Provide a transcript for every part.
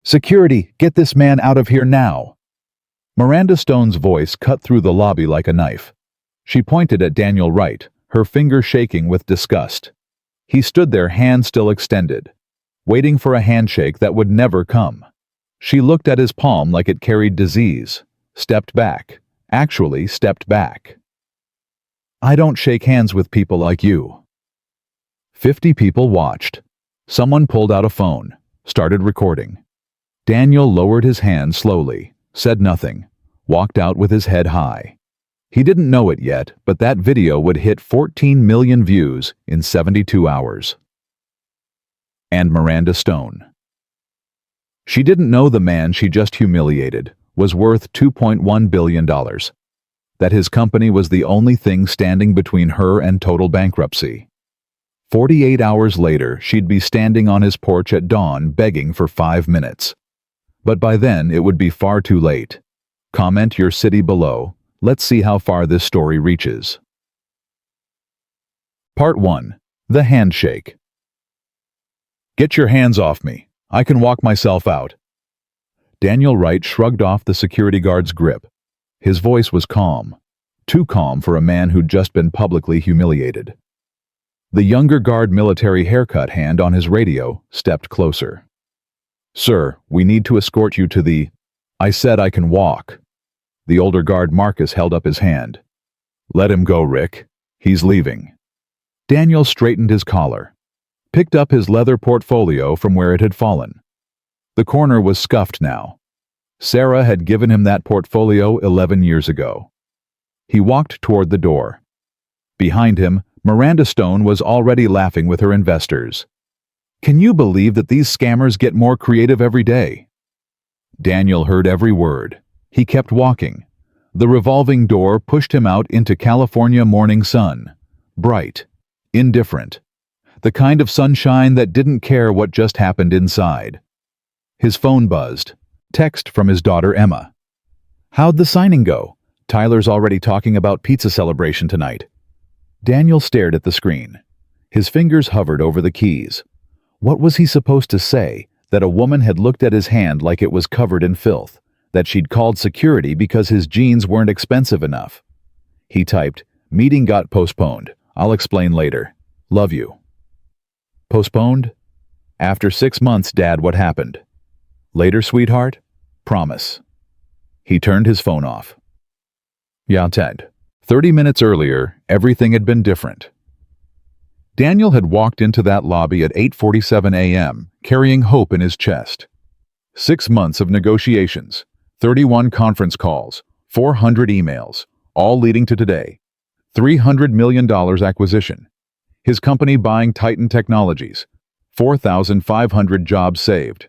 Security, get this man out of here now! Miranda Stone's voice cut through the lobby like a knife. She pointed at Daniel Wright, her finger shaking with disgust. He stood there, hand still extended, waiting for a handshake that would never come. She looked at his palm like it carried disease, stepped back, actually stepped back. I don't shake hands with people like you. 50 people watched. Someone pulled out a phone, started recording. Daniel lowered his hand slowly, said nothing, walked out with his head high. He didn't know it yet, but that video would hit 14 million views in 72 hours. And Miranda Stone. She didn't know the man she just humiliated was worth $2.1 billion. That his company was the only thing standing between her and total bankruptcy. 48 hours later, she'd be standing on his porch at dawn begging for 5 minutes. But by then, it would be far too late. Comment your city below. Let's see how far this story reaches. Part 1. The Handshake. Get your hands off me. I can walk myself out. Daniel Wright shrugged off the security guard's grip. His voice was calm. Too calm for a man who'd just been publicly humiliated. The younger guard, military haircut hand on his radio, stepped closer. Sir, we need to escort you to the... I said I can walk. The older guard, Marcus, held up his hand. Let him go, Rick. He's leaving. Daniel straightened his collar, picked up his leather portfolio from where it had fallen. The corner was scuffed now. Sarah had given him that portfolio 11 years ago. He walked toward the door. Behind him, Miranda Stone was already laughing with her investors. Can you believe that these scammers get more creative every day? Daniel heard every word. He kept walking. The revolving door pushed him out into California morning sun. Bright, indifferent. The kind of sunshine that didn't care what just happened inside. His phone buzzed. Text from his daughter Emma. How'd the signing go? Tyler's already talking about pizza celebration tonight. Daniel stared at the screen. His fingers hovered over the keys. What was he supposed to say? That a woman had looked at his hand like it was covered in filth? That she'd called security because his jeans weren't expensive enough? He typed, meeting got postponed. I'll explain later. Love you. Postponed? After 6 months, Dad, what happened? Later, sweetheart? Promise. He turned his phone off. Yeah, Ted. 30 minutes earlier, everything had been different. Daniel had walked into that lobby at 8:47 a.m., carrying hope in his chest. 6 months of negotiations, 31 conference calls, 400 emails, all leading to today. $300 million acquisition. His company buying Titan Technologies. 4,500 jobs saved.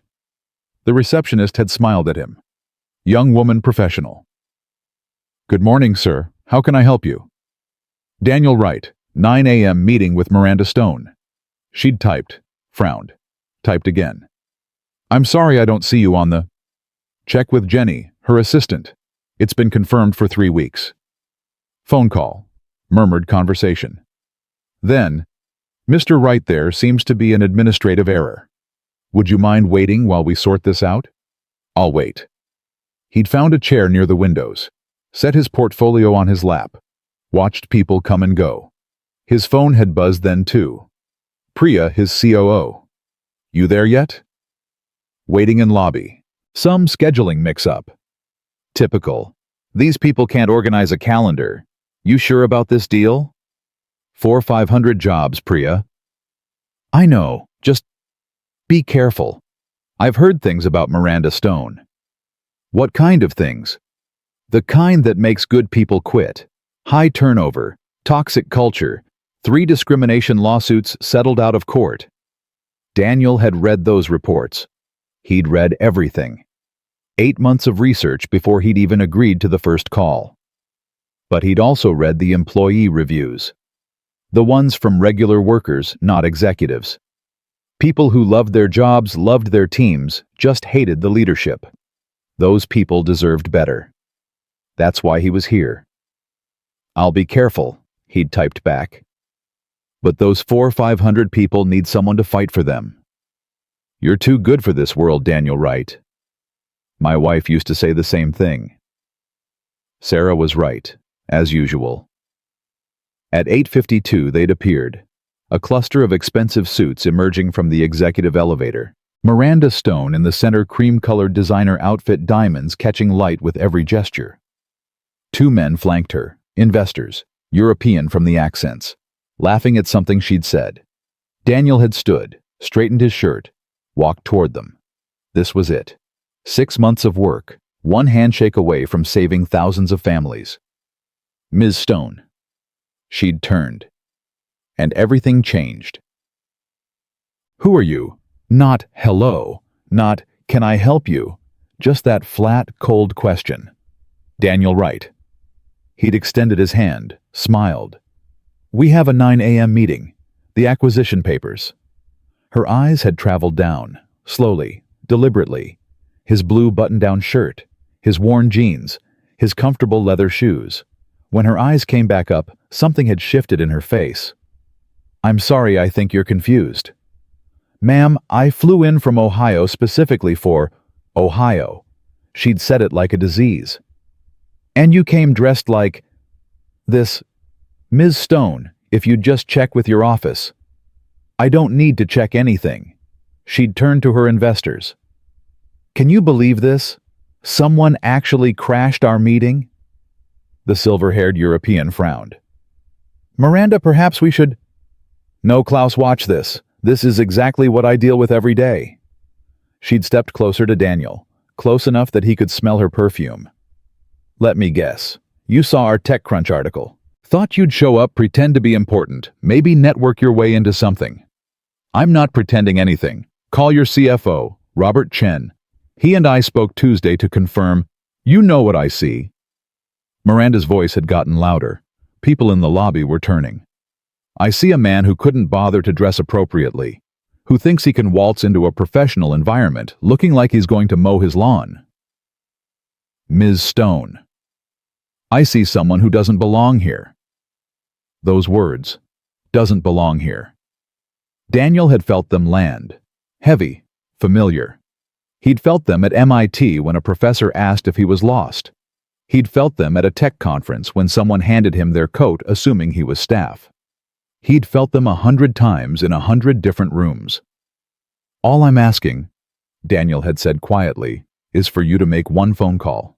The receptionist had smiled at him. Young woman professional. Good morning, sir. How can I help you? Daniel Wright, 9 a.m. meeting with Miranda Stone. She'd typed, frowned, typed again. I'm sorry I don't see you on the... Check with Jenny, her assistant. It's been confirmed for 3 weeks. Phone call. Murmured conversation. Then, Mr. Wright, there seems to be an administrative error. Would you mind waiting while we sort this out? I'll wait. He'd found a chair near the windows, set his portfolio on his lap, watched people come and go. His phone had buzzed then too. Priya, his COO. You there yet? Waiting in lobby. Some scheduling mix-up. Typical. These people can't organize a calendar. You sure about this deal? 4,500 jobs, Priya. I know, just be careful. I've heard things about Miranda Stone. What kind of things? The kind that makes good people quit. High turnover, toxic culture, 3 discrimination lawsuits settled out of court. Daniel had read those reports. He'd read everything. 8 months of research before he'd even agreed to the first call. But he'd also read the employee reviews. The ones from regular workers, not executives. People who loved their jobs, loved their teams, just hated the leadership. Those people deserved better. That's why he was here. I'll be careful, he'd typed back. But those 4,500 people need someone to fight for them. You're too good for this world, Daniel Wright. My wife used to say the same thing. Sarah was right, as usual. At 8:52 they'd appeared, a cluster of expensive suits emerging from the executive elevator. Miranda Stone in the center cream-colored designer outfit, diamonds catching light with every gesture. Two men flanked her, investors, European from the accents, laughing at something she'd said. Daniel had stood, straightened his shirt, walked toward them. This was it. 6 months of work, one handshake away from saving thousands of families. Ms. Stone. She'd turned. And everything changed. Who are you? Not hello, not can I help you, just that flat, cold question. Daniel Wright. He'd extended his hand, smiled. We have a 9 a.m. meeting, the acquisition papers. Her eyes had traveled down, slowly, deliberately. His blue button-down shirt, his worn jeans, his comfortable leather shoes. When her eyes came back up, something had shifted in her face. I'm sorry, I think you're confused. Ma'am, I flew in from Ohio specifically for Ohio. She'd said it like a disease. And you came dressed like this. Ms. Stone, if you'd just check with your office. I don't need to check anything. She'd turned to her investors. Can you believe this? Someone actually crashed our meeting? The silver-haired European frowned. Miranda, perhaps we should... No, Klaus, watch this. This is exactly what I deal with every day. She'd stepped closer to Daniel, close enough that he could smell her perfume. Let me guess. You saw our TechCrunch article. Thought you'd show up, pretend to be important, maybe network your way into something. I'm not pretending anything. Call your CFO, Robert Chen. He and I spoke Tuesday to confirm. You know what I see. Miranda's voice had gotten louder. People in the lobby were turning. I see a man who couldn't bother to dress appropriately, who thinks he can waltz into a professional environment looking like he's going to mow his lawn. Ms. Stone. I see someone who doesn't belong here. Those words, doesn't belong here. Daniel had felt them land, heavy, familiar. He'd felt them at MIT when a professor asked if he was lost. He'd felt them at a tech conference when someone handed him their coat assuming he was staff. He'd felt them 100 times in 100 different rooms. All I'm asking, Daniel had said quietly, is for you to make one phone call.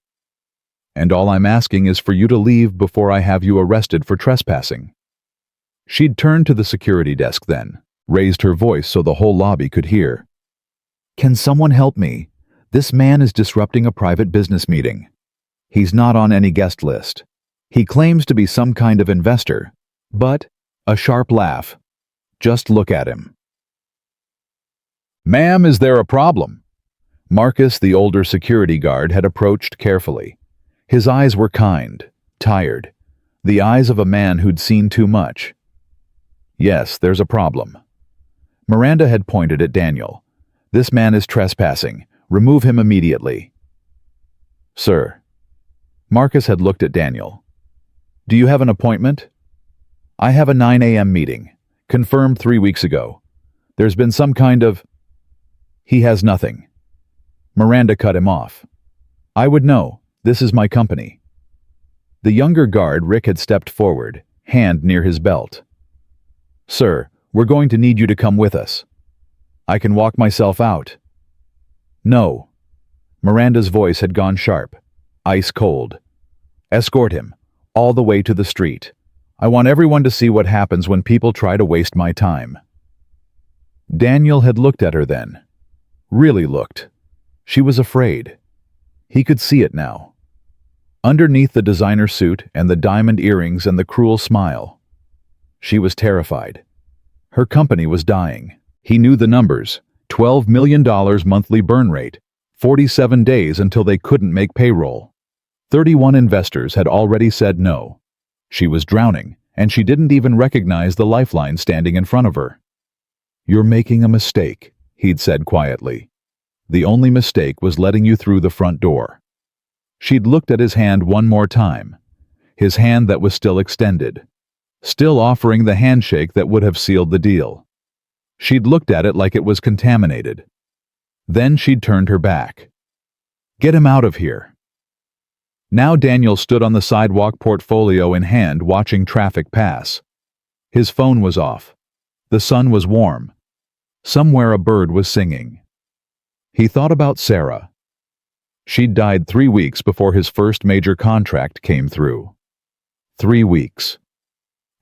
And all I'm asking is for you to leave before I have you arrested for trespassing. She'd turned to the security desk then, raised her voice so the whole lobby could hear. Can someone help me? This man is disrupting a private business meeting. He's not on any guest list. He claims to be some kind of investor, but... A sharp laugh. Just look at him. Ma'am, is there a problem? Marcus, the older security guard, had approached carefully. His eyes were kind, tired, the eyes of a man who'd seen too much. Yes, there's a problem. Miranda had pointed at Daniel. This man is trespassing. Remove him immediately. Sir. Marcus had looked at Daniel. Do you have an appointment? I have a 9 a.m. meeting, confirmed 3 weeks ago. There's been some kind of... He has nothing. Miranda cut him off. I would know. This is my company. The younger guard, Rick, had stepped forward, hand near his belt. Sir, we're going to need you to come with us. I can walk myself out. No. Miranda's voice had gone sharp, ice cold. Escort him, all the way to the street. I want everyone to see what happens when people try to waste my time. Daniel had looked at her then. Really looked. She was afraid. He could see it now. Underneath the designer suit and the diamond earrings and the cruel smile. She was terrified. Her company was dying. He knew the numbers. $12 million monthly burn rate. 47 days until they couldn't make payroll. 31 investors had already said no. She was drowning, and she didn't even recognize the lifeline standing in front of her. You're making a mistake, he'd said quietly. The only mistake was letting you through the front door. She'd looked at his hand one more time, his hand that was still extended, still offering the handshake that would have sealed the deal. She'd looked at it like it was contaminated, Then she'd turned her back. Get him out of here. Now Daniel stood on the sidewalk, portfolio in hand, watching traffic pass. His phone was off. The sun was warm. Somewhere a bird was singing. He thought about Sarah. She'd died 3 weeks before his first major contract came through. 3 weeks.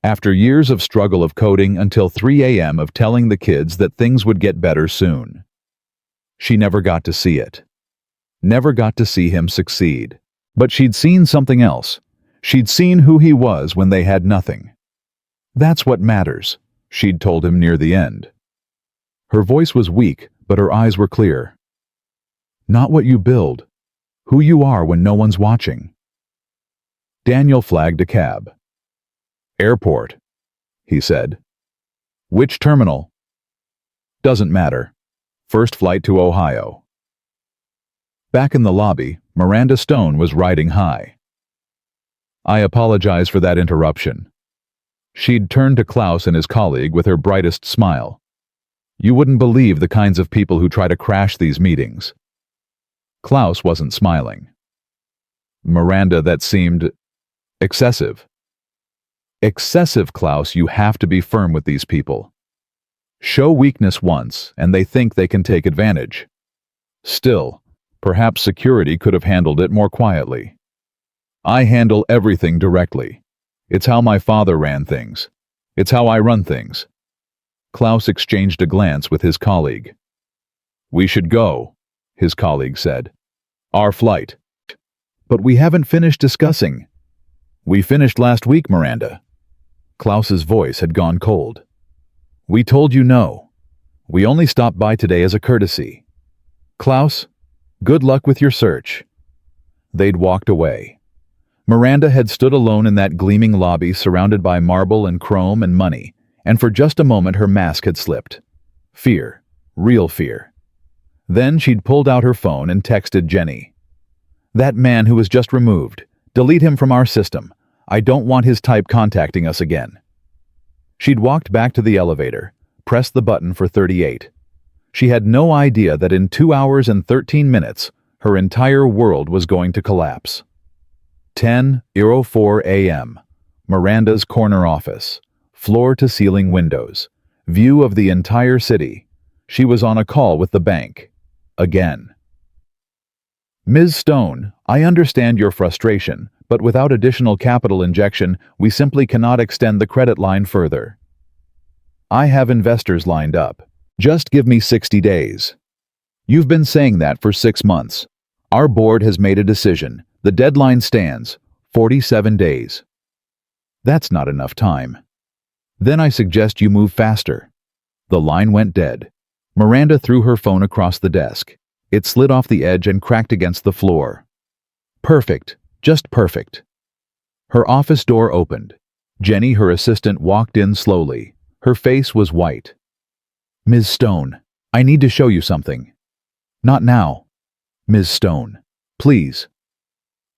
After years of struggle of coding until 3 a.m. of telling the kids that things would get better soon. She never got to see it. Never got to see him succeed. But she'd seen something else. She'd seen who he was when they had nothing. That's what matters, she'd told him near the end. Her voice was weak, but her eyes were clear. Not what you build, who you are when no one's watching. Daniel flagged a cab. Airport, he said. Which terminal? Doesn't matter. First flight to Ohio. Back in the lobby, Miranda Stone was riding high. I apologize for that interruption. She'd turned to Klaus and his colleague with her brightest smile. You wouldn't believe the kinds of people who try to crash these meetings. Klaus wasn't smiling. Miranda, that seemed excessive. Excessive, Klaus. You have to be firm with these people. Show weakness once, and they think they can take advantage. Still, perhaps security could have handled it more quietly. I handle everything directly. It's how my father ran things. It's how I run things. Klaus exchanged a glance with his colleague. We should go, his colleague said. Our flight. But we haven't finished discussing. We finished last week, Miranda. Klaus's voice had gone cold. We told you no. We only stopped by today as a courtesy. Klaus, good luck with your search. They'd walked away. Miranda had stood alone in that gleaming lobby, surrounded by marble and chrome and money, and for just a moment her mask had slipped. Fear. Real fear. Then she'd pulled out her phone and texted Jenny. That man who was just removed. Delete him from our system. I don't want his type contacting us again. She'd walked back to the elevator, pressed the button for 38. She had no idea that in 2 hours and 13 minutes, her entire world was going to collapse. 10:04 a.m. Miranda's corner office. Floor-to-ceiling windows. View of the entire city. She was on a call with the bank. Again. Ms. Stone, I understand your frustration, but without additional capital injection, we simply cannot extend the credit line further. I have investors lined up. Just give me 60 days. You've been saying that for 6 months. Our board has made a decision. The deadline stands, 47 days. That's not enough time. Then I suggest you move faster. The line went dead. Miranda threw her phone across the desk. It slid off the edge and cracked against the floor. Perfect. Just perfect. Her office door opened. Jenny, her assistant, walked in slowly. Her face was white. Ms. Stone, I need to show you something. Not now. Ms. Stone, please.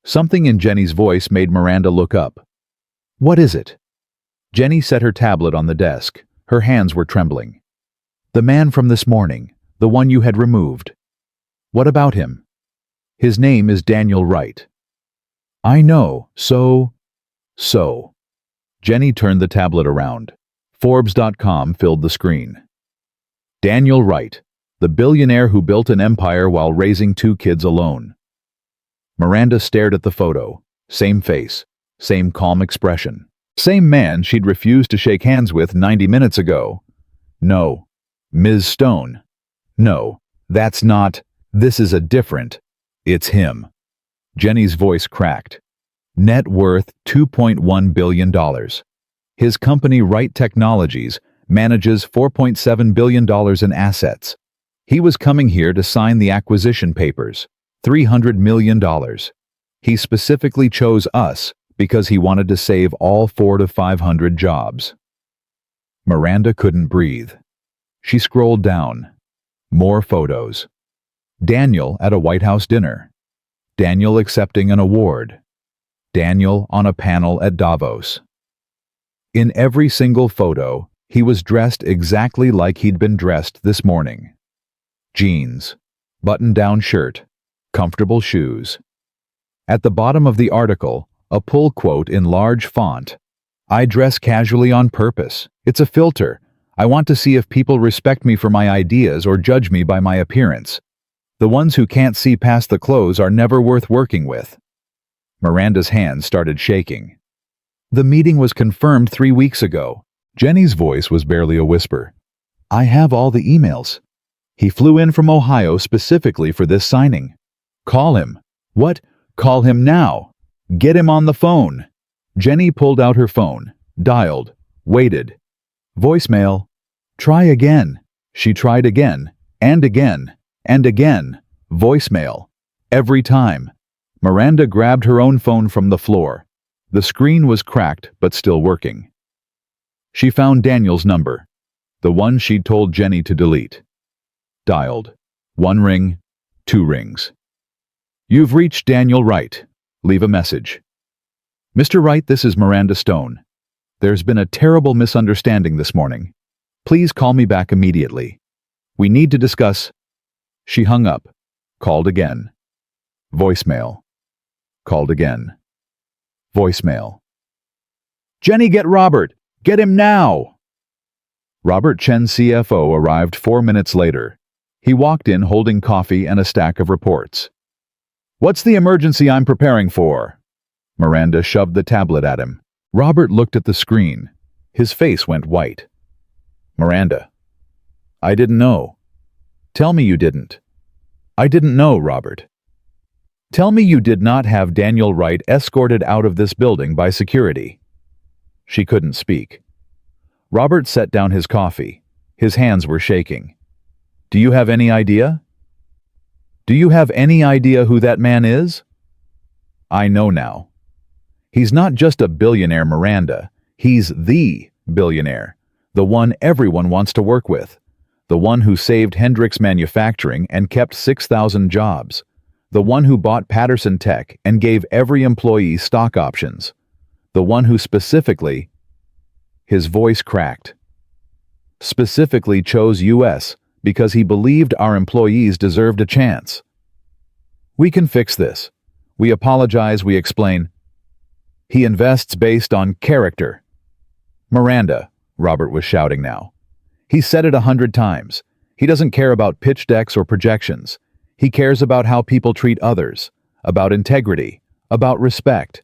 Something in Jenny's voice made Miranda look up. What is it? Jenny set her tablet on the desk. Her hands were trembling. The man from this morning, the one you had removed. What about him? His name is Daniel Wright. I know, so. Jenny turned the tablet around. Forbes.com filled the screen. Daniel Wright, the billionaire who built an empire while raising 2 kids alone. Miranda stared at the photo. Same face, same calm expression. Same man she'd refused to shake hands with 90 minutes ago. No. Ms. Stone. No, that's not. This is a different. It's him. Jenny's voice cracked. Net worth $2.1 billion. His company, Wright Technologies, manages $4.7 billion in assets. He was coming here to sign the acquisition papers. $300 million. He specifically chose us because he wanted to save all 400 to 500 jobs. Miranda couldn't breathe. She scrolled down. More photos. Daniel at a White House dinner. Daniel accepting an award. Daniel on a panel at Davos. In every single photo, he was dressed exactly like he'd been dressed this morning. Jeans, button-down shirt, comfortable shoes. At the bottom of the article, a pull quote in large font. "I dress casually on purpose. It's a filter. I want to see if people respect me for my ideas or judge me by my appearance. The ones who can't see past the clothes are never worth working with." Miranda's hands started shaking. "The meeting was confirmed 3 weeks ago." Jenny's voice was barely a whisper. "I have all the emails. He flew in from Ohio specifically for this signing. Call him." "What? Call him now. Get him on the phone." Jenny pulled out her phone, dialed, waited. Voicemail. "Try again." She tried again, and again, and again. Voicemail. Every time. Miranda grabbed her own phone from the floor. The screen was cracked but still working. She found Daniel's number, the one she'd told Jenny to delete. Dialed. 1 ring, 2 rings. "You've reached Daniel Wright. Leave a message." "Mr. Wright, this is Miranda Stone. There's been a terrible misunderstanding this morning. Please call me back immediately. We need to discuss." She hung up, called again. Voicemail. Called again. Voicemail. "Jenny, get Robert! Get him now!" Robert Chen, CFO, arrived 4 minutes later. He walked in holding coffee and a stack of reports. "What's the emergency I'm preparing for?" Miranda shoved the tablet at him. Robert looked at the screen. His face went white. "Miranda, I didn't know." "Tell me you didn't." "I didn't know, Robert." "Tell me you did not have Daniel Wright escorted out of this building by security." She couldn't speak. Robert set down his coffee. His hands were shaking. "Do you have any idea? Do you have any idea who that man is?" "I know now. He's not just a billionaire, Miranda. He's the billionaire, the one everyone wants to work with, the one who saved Hendrix Manufacturing and kept 6,000 jobs, the one who bought Patterson Tech and gave every employee stock options, the one who specifically," his voice cracked, "specifically chose US because he believed our employees deserved a chance. We can fix this. We apologize, we explain. He invests based on character." "Miranda," Robert was shouting now. "He's said it 100 times. He doesn't care about pitch decks or projections. He cares about how people treat others, about integrity, about respect.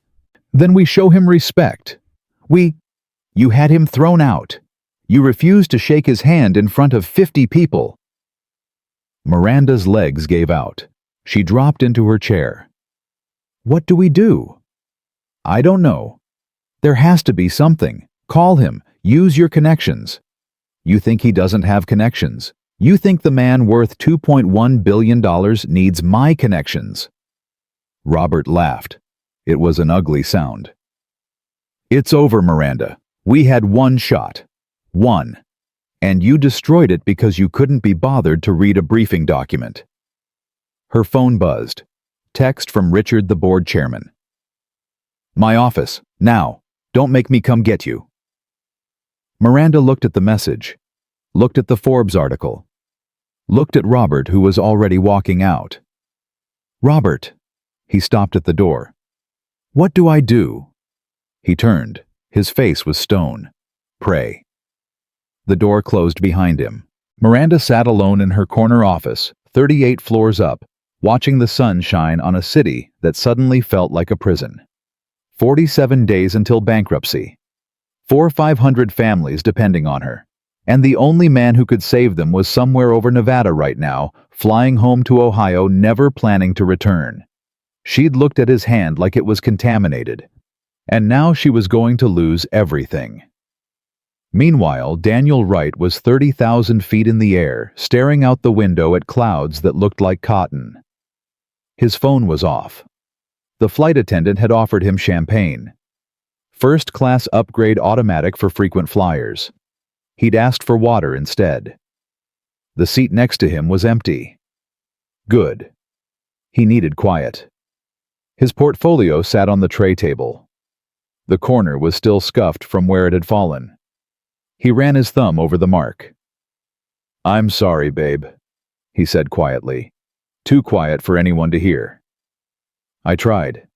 Then we show him respect. You had him thrown out. You refused to shake his hand in front of 50 people." Miranda's legs gave out. She dropped into her chair. "What do we do?" "I don't know. There has to be something. Call him. Use your connections." "You think he doesn't have connections? You think the man worth $2.1 billion needs my connections?" Robert laughed. It was an ugly sound. "It's over, Miranda. We had one shot. One. And you destroyed it because you couldn't be bothered to read a briefing document." Her phone buzzed. Text from Richard, the board chairman. "My office. Now. Don't make me come get you." Miranda looked at the message, looked at the Forbes article, looked at Robert, who was already walking out. "Robert." He stopped at the door. "What do I do?" He turned. His face was stone. "Pray." The door closed behind him. Miranda sat alone in her corner office, 38 floors up, watching the sun shine on a city that suddenly felt like a prison. 47 days until bankruptcy. 400-500 families depending on her. And the only man who could save them was somewhere over Nevada right now, flying home to Ohio, never planning to return. She'd looked at his hand like it was contaminated. And now she was going to lose everything. Meanwhile, Daniel Wright was 30,000 feet in the air, staring out the window at clouds that looked like cotton. His phone was off. The flight attendant had offered him champagne. First-class upgrade automatic for frequent flyers. He'd asked for water instead. The seat next to him was empty. Good. He needed quiet. His portfolio sat on the tray table. The corner was still scuffed from where it had fallen. He ran his thumb over the mark. "I'm sorry, babe," he said quietly. too quiet for anyone to hear. I tried.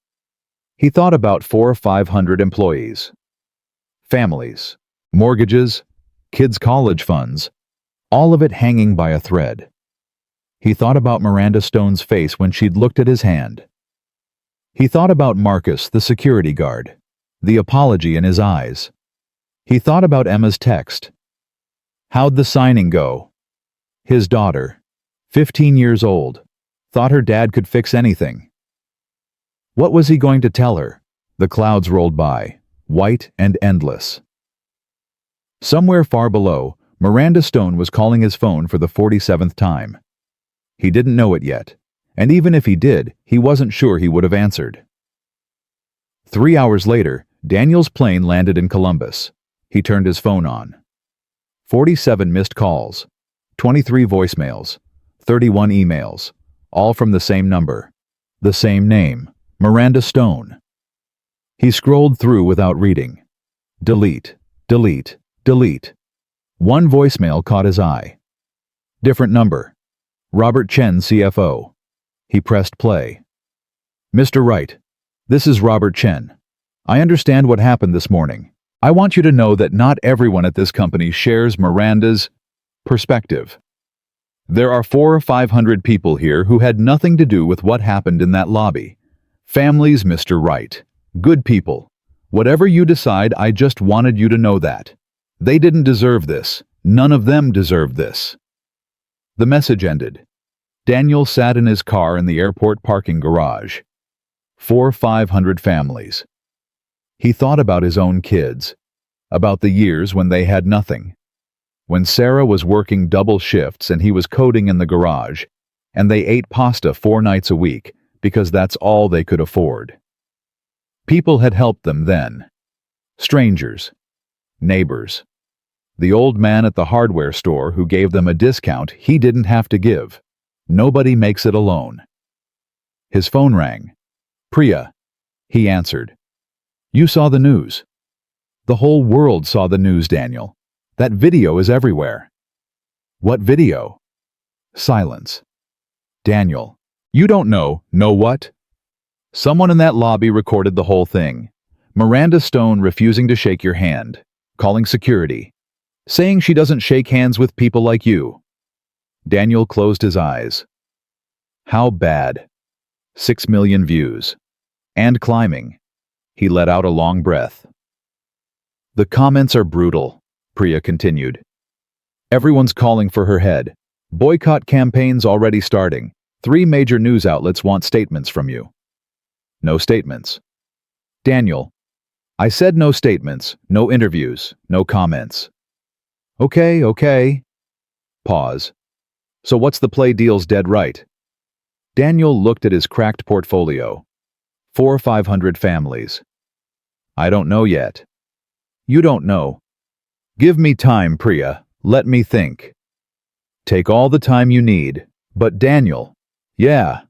He thought about 400 or 500 employees, families, mortgages, kids' college funds, all of it hanging by a thread. He thought about Miranda Stone's face when she'd looked at his hand. He thought about Marcus, the security guard, the apology in his eyes. He thought about Emma's text. How'd the signing go? His daughter, 15 years old, thought her dad could fix anything. What was he going to tell her? The clouds rolled by, white and endless. Somewhere far below, Miranda Stone was calling his phone for the 47th time. He didn't know it yet, and even if he did, he wasn't sure he would have answered. 3 hours later, Daniel's plane landed in Columbus. He turned his phone on. 47 missed calls, 23 voicemails, 31 emails, all from the same number, the same name, Miranda Stone. He scrolled through without reading. Delete, delete, delete. One voicemail caught his eye. Different number. Robert Chen, CFO. He pressed play. Mr. Wright, this is Robert Chen. I understand what happened this morning. I want you to know that not everyone at this company shares Miranda's perspective. There are 400 or 500 people here who had nothing to do with what happened in that lobby. Families, Mr. Wright. Good people. Whatever you decide, I just wanted you to know that. They didn't deserve this. None of them deserved this. The message ended. Daniel sat in his car in the airport parking garage. 400 or 500 families. He thought about his own kids, about the years when they had nothing. When Sarah was working double shifts and he was coding in the garage, and they ate pasta 4 nights a week because that's all they could afford. People had helped them then. Strangers, neighbors. The old man at the hardware store who gave them a discount he didn't have to give. Nobody makes it alone. His phone rang. Priya. He answered. You saw the news. The whole world saw the news, Daniel. That video is everywhere. What video? Silence. Daniel. You don't know what? Someone in that lobby recorded the whole thing. Miranda Stone refusing to shake your hand, calling security, saying she doesn't shake hands with people like you. Daniel closed his eyes. How bad? 6 million views. And climbing. He let out a long breath. The comments are brutal, Priya continued. Everyone's calling for her head. Boycott campaigns already starting. 3 major news outlets want statements from you. No statements. Daniel. I said no statements, no interviews, no comments. Okay. Pause. So what's the play deal's dead right? Daniel looked at his cracked portfolio. 400 or 500 families. I don't know yet. You don't know. Give me time, Priya. Let me think. Take all the time you need. But Daniel. Yeah.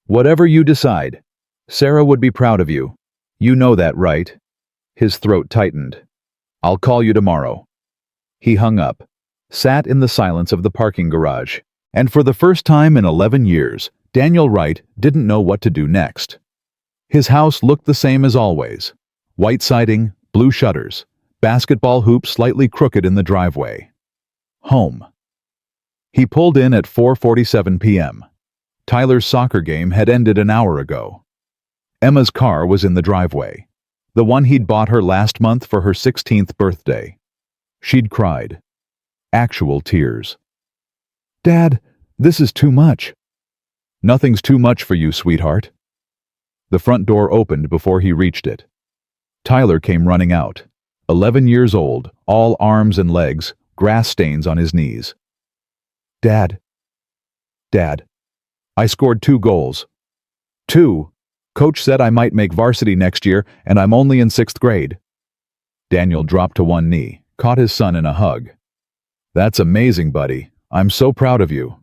Whatever you decide. Sarah would be proud of you. You know that, right? His throat tightened. I'll call you tomorrow. He hung up, sat in the silence of the parking garage, and for the first time in 11 years, Daniel Wright didn't know what to do next. His house looked the same as always. White siding, blue shutters, basketball hoop slightly crooked in the driveway. Home. He pulled in at 4:47 p.m. Tyler's soccer game had ended an hour ago. Emma's car was in the driveway, the one he'd bought her last month for her 16th birthday. She'd cried. Actual tears. Dad, this is too much. Nothing's too much for you, sweetheart. The front door opened before he reached it. Tyler came running out, 11 years old, all arms and legs, grass stains on his knees. Dad. I scored 2 goals. 2. Coach said I might make varsity next year, and I'm only in 6th grade. Daniel dropped to one knee, caught his son in a hug. That's amazing, buddy. I'm so proud of you.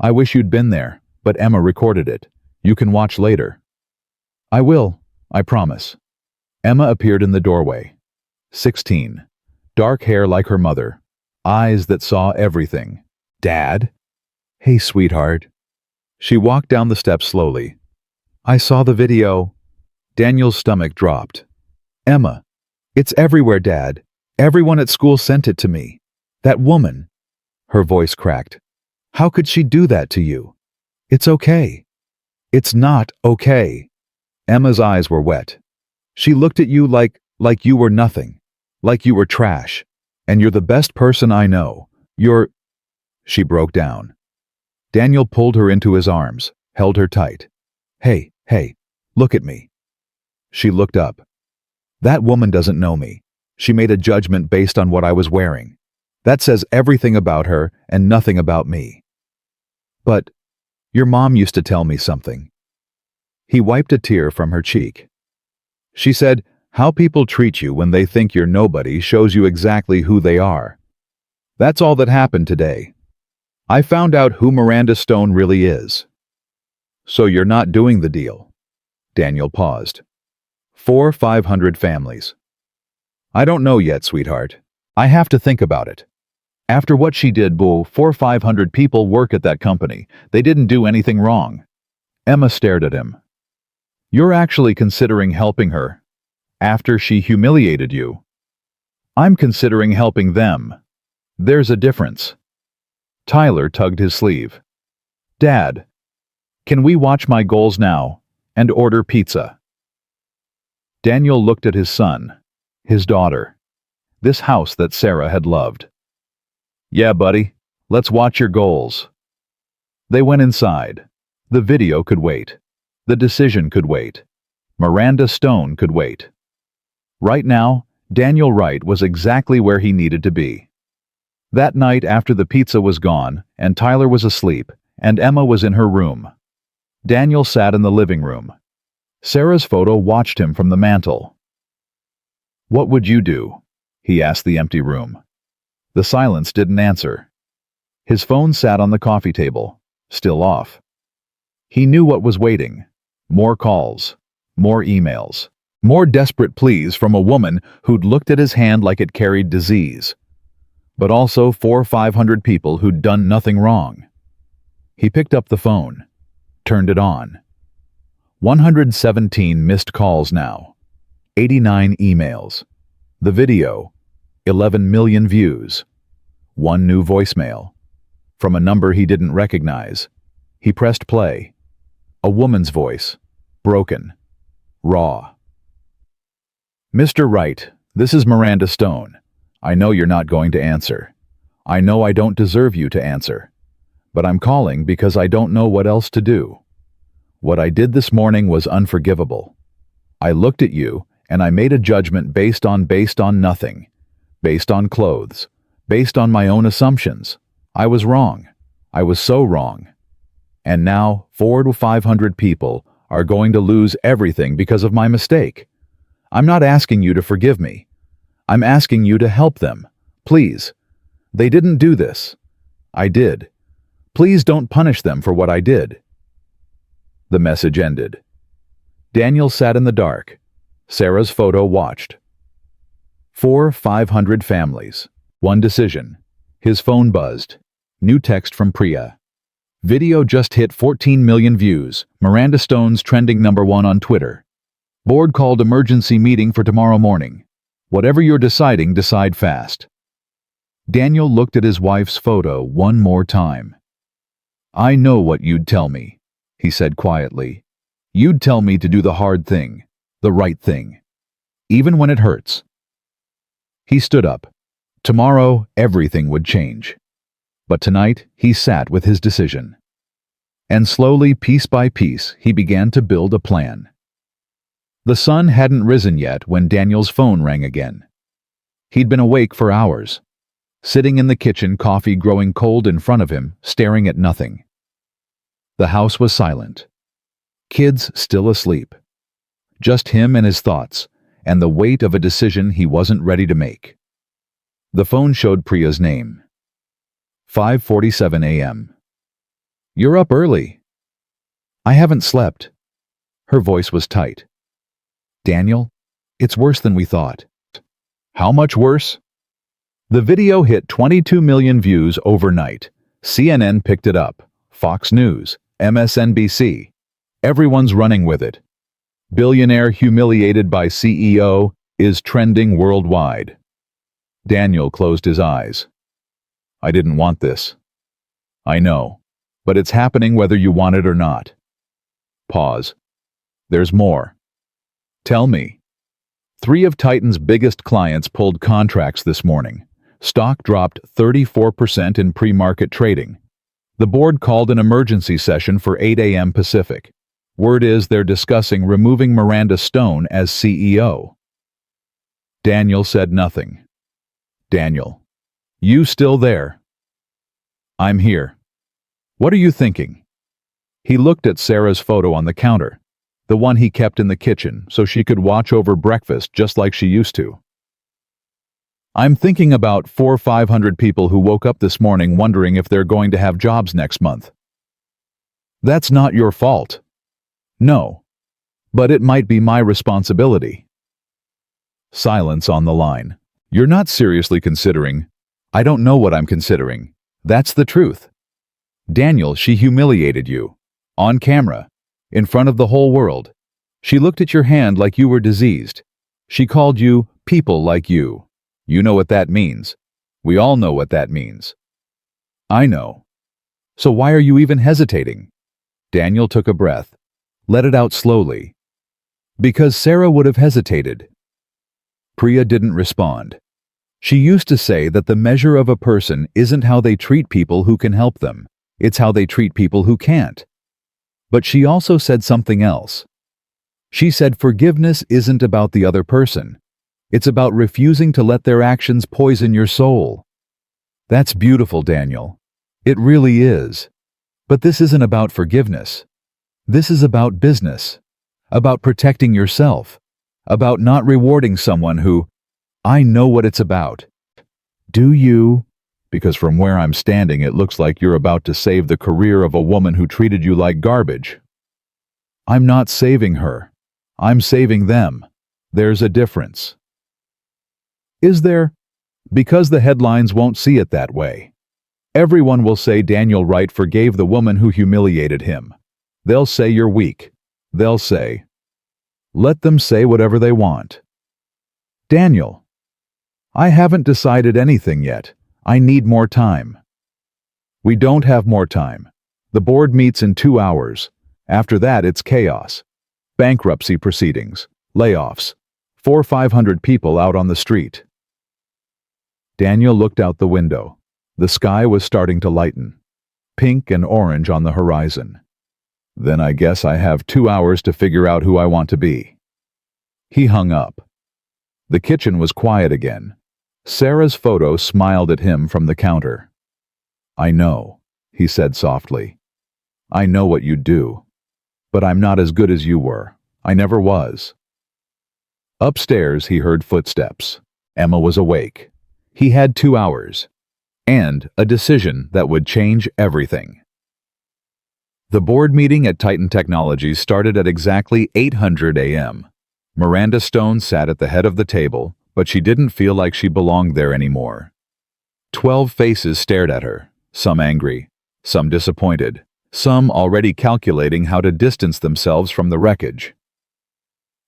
I wish you'd been there, but Emma recorded it. You can watch later. I will, I promise. Emma appeared in the doorway. 16. Dark hair like her mother. Eyes that saw everything. Dad? Hey, sweetheart. She walked down the steps slowly. I saw the video. Daniel's stomach dropped. Emma, it's everywhere, Dad. Everyone at school sent it to me. That woman. Her voice cracked. How could she do that to you? It's okay. It's not okay. Emma's eyes were wet. She looked at you like you were nothing. Like you were trash. And you're the best person I know. She broke down. Daniel pulled her into his arms, held her tight. Hey, look at me. She looked up. That woman doesn't know me. She made a judgment based on what I was wearing. That says everything about her and nothing about me. But your mom used to tell me something. He wiped a tear from her cheek. She said, how people treat you when they think you're nobody shows you exactly who they are. That's all that happened today. I found out who Miranda Stone really is. So you're not doing the deal. Daniel paused. 400-500 families. I don't know yet, sweetheart. I have to think about it. After what she did, 400-500 people work at that company. They didn't do anything wrong. Emma stared at him. You're actually considering helping her. After she humiliated you. I'm considering helping them. There's a difference. Tyler tugged his sleeve. Dad, can we watch My Goals now and order pizza? Daniel looked at his son, his daughter, this house that Sarah had loved. Yeah, buddy, let's watch your goals. They went inside. The video could wait. The decision could wait. Miranda Stone could wait. Right now, Daniel Wright was exactly where he needed to be. That night after the pizza was gone and Tyler was asleep and Emma was in her room, Daniel sat in the living room. Sarah's photo watched him from the mantel. What would you do? He asked the empty room. The silence didn't answer. His phone sat on the coffee table, still off. He knew what was waiting. More calls, more emails, more desperate pleas from a woman who'd looked at his hand like it carried disease. But also 400-500 people who'd done nothing wrong. He picked up the phone, turned it on. 117 missed calls now. 89 emails. The video, 11 million views. One new voicemail. From a number he didn't recognize. He pressed play. A woman's voice. Broken. Raw. Mr. Wright, this is Miranda Stone. I know you're not going to answer. I know I don't deserve you to answer. But I'm calling because I don't know what else to do. What I did this morning was unforgivable. I looked at you and I made a judgment based on nothing. Based on clothes. Based on my own assumptions. I was wrong. I was so wrong. And now 400-500 people are going to lose everything because of my mistake. I'm not asking you to forgive me. I'm asking you to help them. Please. They didn't do this. I did. Please don't punish them for what I did. The message ended. Daniel sat in the dark. Sarah's photo watched. 400-500 families. One decision. His phone buzzed. New text from Priya. Video just hit 14 million views. Miranda Stone's trending #1 on Twitter. Board called emergency meeting for tomorrow morning. Whatever you're deciding, decide fast. Daniel looked at his wife's photo one more time. I know what you'd tell me, he said quietly. You'd tell me to do the hard thing, the right thing, even when it hurts. He stood up. Tomorrow, everything would change. But tonight, he sat with his decision. And slowly, piece by piece, he began to build a plan. The sun hadn't risen yet when Daniel's phone rang again. He'd been awake for hours, sitting in the kitchen, coffee growing cold in front of him, staring at nothing. The house was silent. Kids still asleep. Just him and his thoughts, and the weight of a decision he wasn't ready to make. The phone showed Priya's name. 5:47 a.m. You're up early. I haven't slept. Her voice was tight. Daniel, it's worse than we thought. How much worse? The video hit 22 million views overnight. CNN picked it up. Fox News, MSNBC. Everyone's running with it. Billionaire humiliated by CEO is trending worldwide. Daniel closed his eyes. I didn't want this. I know, but it's happening whether you want it or not. Pause. There's more. Tell me. 3 of Titan's biggest clients pulled contracts this morning. Stock dropped 34% in pre-market trading. The board called an emergency session for 8 a.m. Pacific. Word is they're discussing removing Miranda Stone as CEO. Daniel said nothing. Daniel. You still there? I'm here. What are you thinking? He looked at Sarah's photo on the counter, the one he kept in the kitchen so she could watch over breakfast just like she used to. I'm thinking about 400 or 500 people who woke up this morning wondering if they're going to have jobs next month. That's not your fault. No. But it might be my responsibility. Silence on the line. You're not seriously considering. I don't know what I'm considering. That's the truth. Daniel, she humiliated you. On camera. In front of the whole world. She looked at your hand like you were diseased. She called you people like you. You know what that means. We all know what that means. I know. So why are you even hesitating? Daniel took a breath. Let it out slowly. Because Sarah would have hesitated. Priya didn't respond. She used to say that the measure of a person isn't how they treat people who can help them. It's how they treat people who can't. But she also said something else. She said forgiveness isn't about the other person. It's about refusing to let their actions poison your soul. That's beautiful, Daniel. It really is. But this isn't about forgiveness. This is about business. About protecting yourself. About not rewarding someone who... I know what it's about. Do you? Because from where I'm standing, it looks like you're about to save the career of a woman who treated you like garbage. I'm not saving her. I'm saving them. There's a difference. Is there? Because the headlines won't see it that way. Everyone will say Daniel Wright forgave the woman who humiliated him. They'll say you're weak. They'll say. Let them say whatever they want. Daniel. I haven't decided anything yet. I need more time. We don't have more time. The board meets in 2 hours. After that, it's chaos. Bankruptcy proceedings. Layoffs. 400 or 500 people out on the street. Daniel looked out the window. The sky was starting to lighten. Pink and orange on the horizon. Then I guess I have 2 hours to figure out who I want to be. He hung up. The kitchen was quiet again. Sarah's photo smiled at him from the counter. I know, he said softly. I know what you'd do. But I'm not as good as you were. I never was. Upstairs, he heard footsteps. Emma was awake. He had 2 hours. And a decision that would change everything. The board meeting at Titan Technologies started at exactly 800 a.m. Miranda Stone sat at the head of the table, but she didn't feel like she belonged there anymore. 12 faces stared at her, some angry, some disappointed, some already calculating how to distance themselves from the wreckage.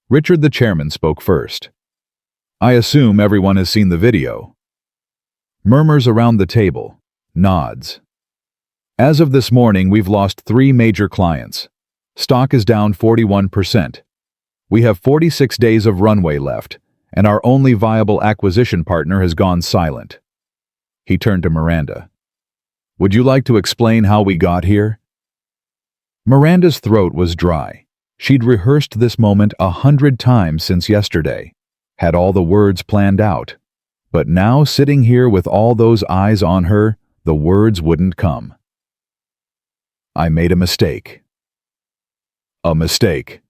Richard, the chairman, spoke first. I assume everyone has seen the video. Murmurs around the table, nods. As of this morning, we've lost 3 major clients. Stock is down 41%. We have 46 days of runway left, and our only viable acquisition partner has gone silent. He turned to Miranda. Would you like to explain how we got here? Miranda's throat was dry. She'd rehearsed this moment 100 times since yesterday, had all the words planned out. But now, sitting here with all those eyes on her, the words wouldn't come. I made a mistake. A mistake.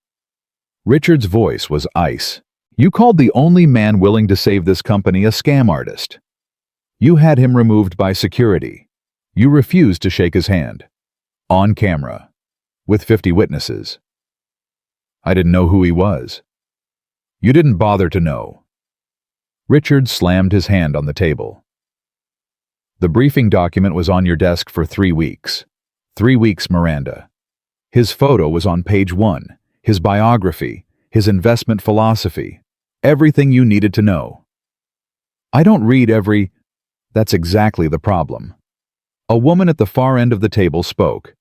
Richard's voice was ice. You called the only man willing to save this company a scam artist. You had him removed by security. You refused to shake his hand. On camera. With 50 witnesses. I didn't know who he was. You didn't bother to know. Richard slammed his hand on the table. The briefing document was on your desk for 3 weeks. 3 weeks, Miranda. His photo was on page 1, his biography, his investment philosophy, everything you needed to know. I don't read every... That's exactly the problem. A woman at the far end of the table spoke.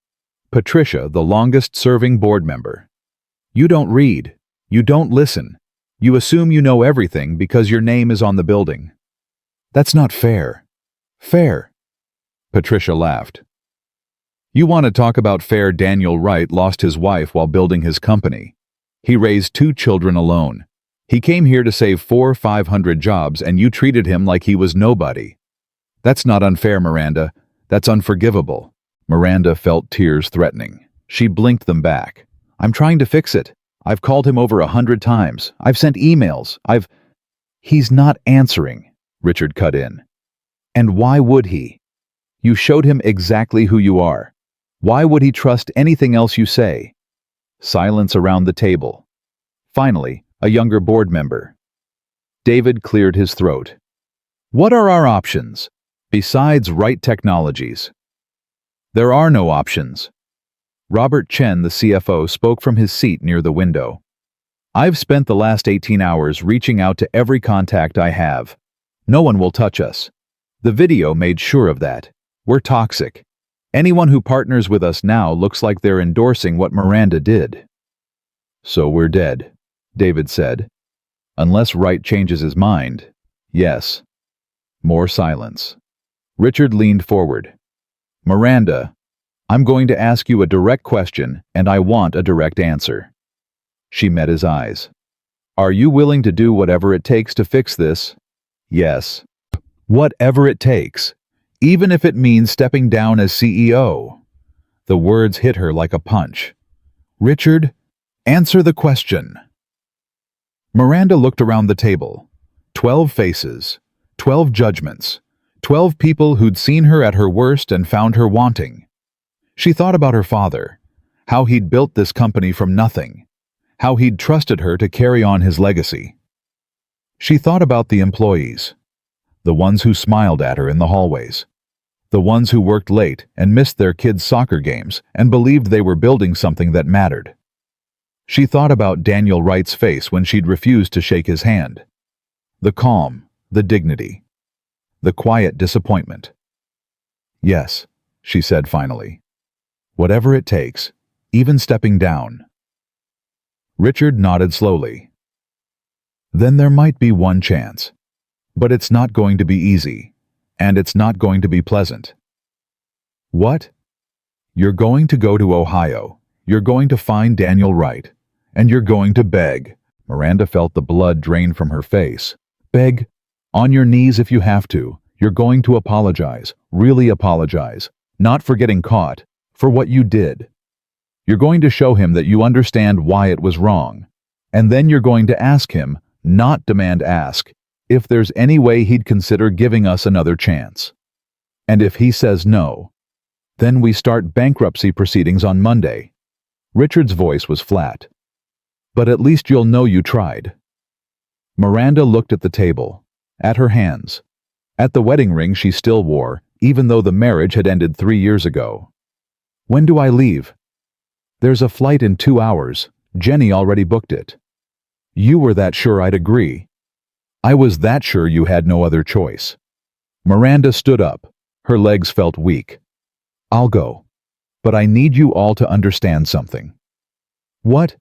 Patricia, the longest-serving board member. You don't read. You don't listen. You assume you know everything because your name is on the building. That's not fair. Fair. Patricia laughed. You want to talk about fair? Daniel Wright lost his wife while building his company. He raised 2 children alone. He came here to save 400-500 jobs and you treated him like he was nobody. That's not unfair, Miranda. That's unforgivable. Miranda felt tears threatening. She blinked them back. I'm trying to fix it. I've called him over 100 times. I've sent emails. He's not answering, Richard cut in. And why would he? You showed him exactly who you are. Why would he trust anything else you say? Silence around the table. Finally, a younger board member. David cleared his throat. What are our options, besides Wright Technologies? There are no options. Robert Chen, the CFO, spoke from his seat near the window. I've spent the last 18 hours reaching out to every contact I have. No one will touch us. The video made sure of that. We're toxic. Anyone who partners with us now looks like they're endorsing what Miranda did. So we're dead, David said. Unless Wright changes his mind. Yes. More silence. Richard leaned forward. Miranda, I'm going to ask you a direct question, and I want a direct answer. She met his eyes. Are you willing to do whatever it takes to fix this? Yes. Whatever it takes. Even if it means stepping down as CEO. The words hit her like a punch. Richard, answer the question. Miranda looked around the table. 12 faces, 12 judgments, 12 people who'd seen her at her worst and found her wanting. She thought about her father, how he'd built this company from nothing, how he'd trusted her to carry on his legacy. She thought about the employees, the ones who smiled at her in the hallways, the ones who worked late and missed their kids' soccer games and believed they were building something that mattered. She thought about Daniel Wright's face when she'd refused to shake his hand. The calm, the dignity, the quiet disappointment. Yes, she said finally. Whatever it takes, even stepping down. Richard nodded slowly. Then there might be one chance. But it's not going to be easy, and it's not going to be pleasant. What? You're going to go to Ohio. You're going to find Daniel Wright. And you're going to beg. Miranda felt the blood drain from her face. Beg. On your knees if you have to. You're going to apologize. Really apologize. Not for getting caught. For what you did. You're going to show him that you understand why it was wrong. And then you're going to ask him, not demand ask, if there's any way he'd consider giving us another chance. And if he says no, then we start bankruptcy proceedings on Monday. Richard's voice was flat. But at least you'll know you tried. Miranda looked at the table, at her hands, at the wedding ring she still wore, even though the marriage had ended 3 years ago. When do I leave? There's a flight in 2 hours. Jenny already booked it. You were that sure I'd agree. I was that sure you had no other choice. Miranda stood up. Her legs felt weak. I'll go. But I need you all to understand something. What?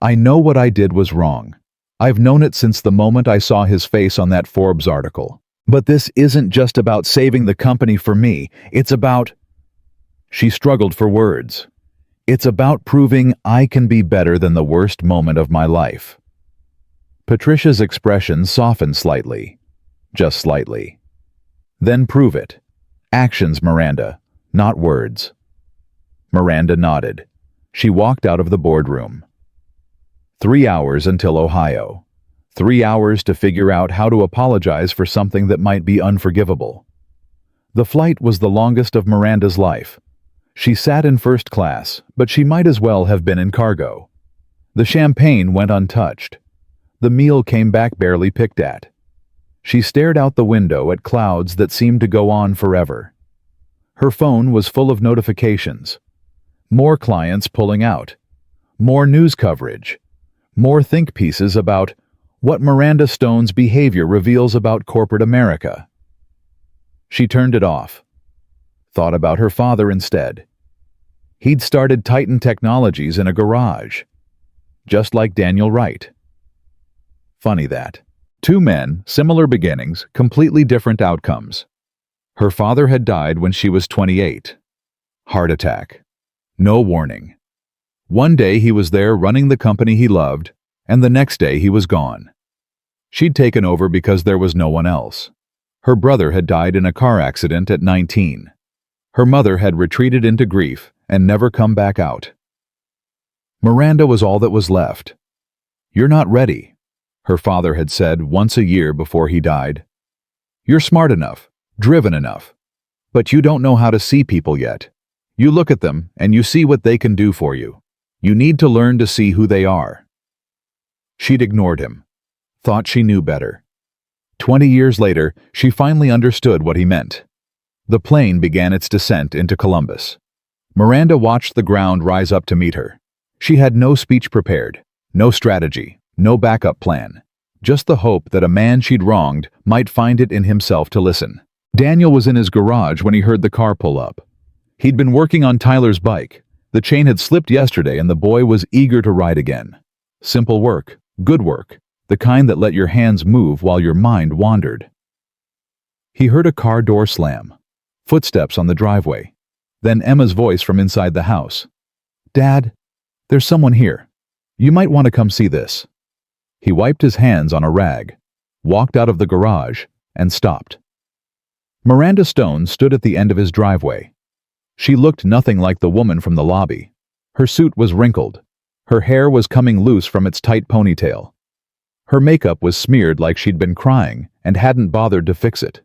I know what I did was wrong. I've known it since the moment I saw his face on that Forbes article. But this isn't just about saving the company for me. It's about... She struggled for words. It's about proving I can be better than the worst moment of my life. Patricia's expression softened slightly. Just slightly. Then prove it. Actions, Miranda, not words. Miranda nodded. She walked out of the boardroom. 3 hours until Ohio. 3 hours to figure out how to apologize for something that might be unforgivable. The flight was the longest of Miranda's life. She sat in first class, but she might as well have been in cargo. The champagne went untouched. The meal came back barely picked at. She stared out the window at clouds that seemed to go on forever. Her phone was full of notifications. More clients pulling out. More news coverage. More think pieces about what Miranda Stone's behavior reveals about corporate America. She turned it off. Thought about her father instead. He'd started Titan Technologies in a garage, just like Daniel Wright. Funny that. Two men, similar beginnings, completely different outcomes. Her father had died when she was 28. Heart attack. No warning. One day he was there running the company he loved, and the next day he was gone. She'd taken over because there was no one else. Her brother had died in a car accident at 19. Her mother had retreated into grief and never come back out. Miranda was all that was left. "You're not ready," her father had said once a year before he died. "You're smart enough, driven enough, but you don't know how to see people yet. You look at them and you see what they can do for you. You need to learn to see who they are." She'd ignored him, thought she knew better. 20 years later, she finally understood what he meant. The plane began its descent into Columbus. Miranda watched the ground rise up to meet her. She had no speech prepared, no strategy, no backup plan, just the hope that a man she'd wronged might find it in himself to listen. Daniel was in his garage when he heard the car pull up. He'd been working on Tyler's bike. The chain had slipped yesterday and the boy was eager to ride again. Simple work, good work, the kind that let your hands move while your mind wandered. He heard a car door slam, footsteps on the driveway, then Emma's voice from inside the house. "Dad, there's someone here. You might want to come see this." He wiped his hands on a rag, walked out of the garage, and stopped. Miranda Stone stood at the end of his driveway. She looked nothing like the woman from the lobby. Her suit was wrinkled. Her hair was coming loose from its tight ponytail. Her makeup was smeared like she'd been crying and hadn't bothered to fix it.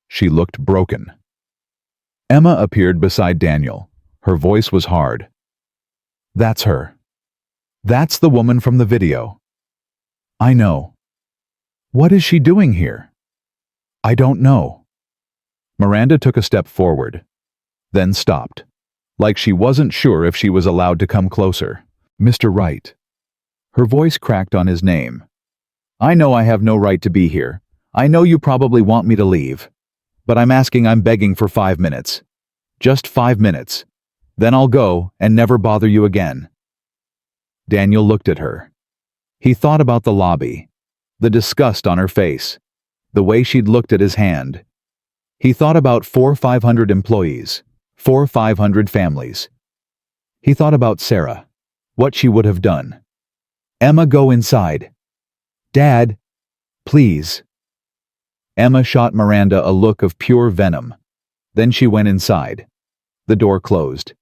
She looked broken. Emma appeared beside Daniel. Her voice was hard. "That's her. That's the woman from the video." "I know." "What is she doing here?" "I don't know." Miranda took a step forward, then stopped, like she wasn't sure if she was allowed to come closer. "Mr. Wright." Her voice cracked on his name. "I know I have no right to be here. I know you probably want me to leave. But I'm begging for 5 minutes. Just 5 minutes. Then I'll go and never bother you again." Daniel looked at her. He thought about the lobby, the disgust on her face, the way she'd looked at his hand. He thought about 400-500 employees, 400-500 families. He thought about Sarah, what she would have done. "Emma, go inside." "Dad, please." Emma shot Miranda a look of pure venom. Then she went inside. The door closed.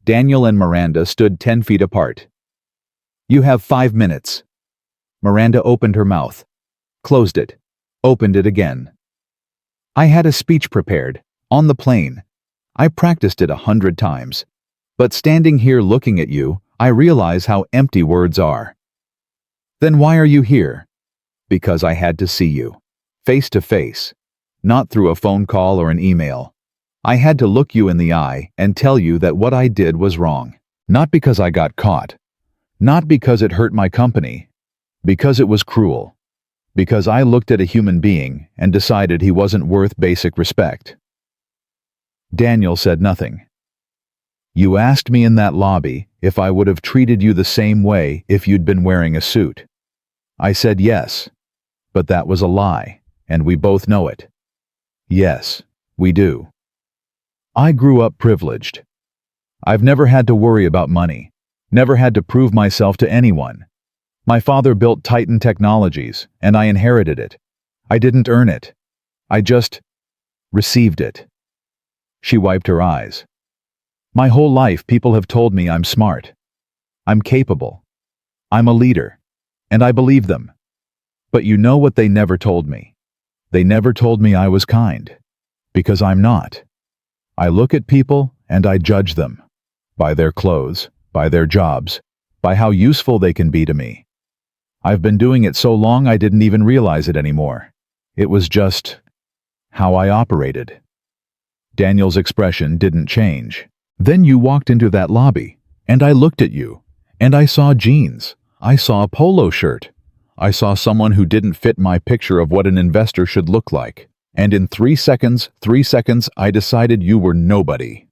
Daniel and Miranda stood 10 feet apart. "You have 5 minutes." Miranda opened her mouth, closed it, opened it again. "I had a speech prepared, on the plane. I practiced it 100 times. But standing here looking at you, I realize how empty words are." "Then why are you here?" "Because I had to see you. Face to face. Not through a phone call or an email. I had to look you in the eye and tell you that what I did was wrong. Not because I got caught. Not because it hurt my company. Because it was cruel. Because I looked at a human being and decided he wasn't worth basic respect." Daniel said nothing. "You asked me in that lobby if I would have treated you the same way if you'd been wearing a suit. I said yes, but that was a lie, and we both know it. Yes, we do. I grew up privileged. I've never had to worry about money, never had to prove myself to anyone. My father built Titan Technologies, and I inherited it. I didn't earn it. I just received it." She wiped her eyes. "My whole life people have told me I'm smart. I'm capable. I'm a leader. And I believe them. But you know what they never told me? They never told me I was kind. Because I'm not. I look at people and I judge them. By their clothes, by their jobs, by how useful they can be to me. I've been doing it so long I didn't even realize it anymore. It was just how I operated." Daniel's expression didn't change. Then you walked into that lobby, and I looked at you, and I saw jeans. I saw a polo shirt. I saw someone who didn't fit my picture of what an investor should look like. And in 3 seconds, I decided you were nobody.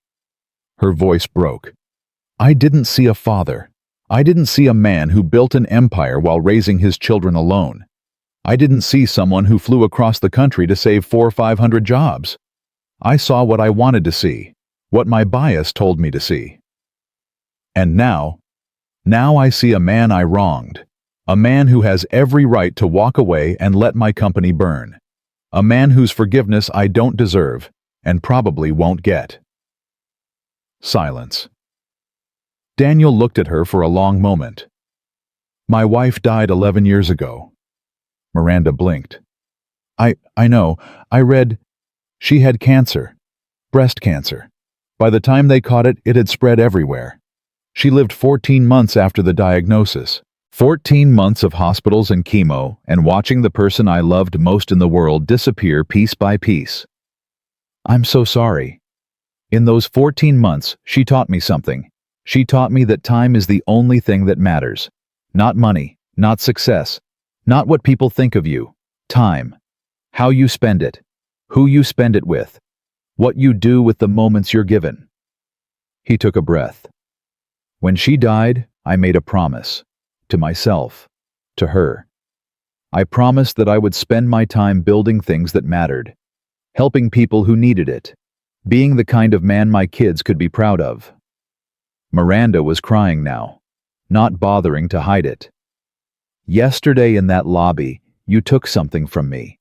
Her voice broke. I didn't see a father. I didn't see a man who built an empire while raising his children alone. I didn't see someone who flew across the country to save 400 or 500 jobs. I saw what I wanted to see, what my bias told me to see. And now I see a man I wronged, a man who has every right to walk away and let my company burn, a man whose forgiveness I don't deserve and probably won't get. Silence. Daniel looked at her for a long moment. My wife died 11 years ago. Miranda blinked. I know. I read she had cancer, breast cancer. By the time they caught it, it had spread everywhere. She lived 14 months after the diagnosis. 14 months of hospitals and chemo, and watching the person I loved most in the world disappear piece by piece. I'm so sorry. In those 14 months, she taught me something. She taught me that time is the only thing that matters. Not money, not success, not what people think of you. Time. How you spend it. Who you spend it with. What you do with the moments you're given. He took a breath. When she died, I made a promise. To myself. To her. I promised that I would spend my time building things that mattered. Helping people who needed it. Being the kind of man my kids could be proud of. Miranda was crying now. Not bothering to hide it. Yesterday in that lobby, you took something from me.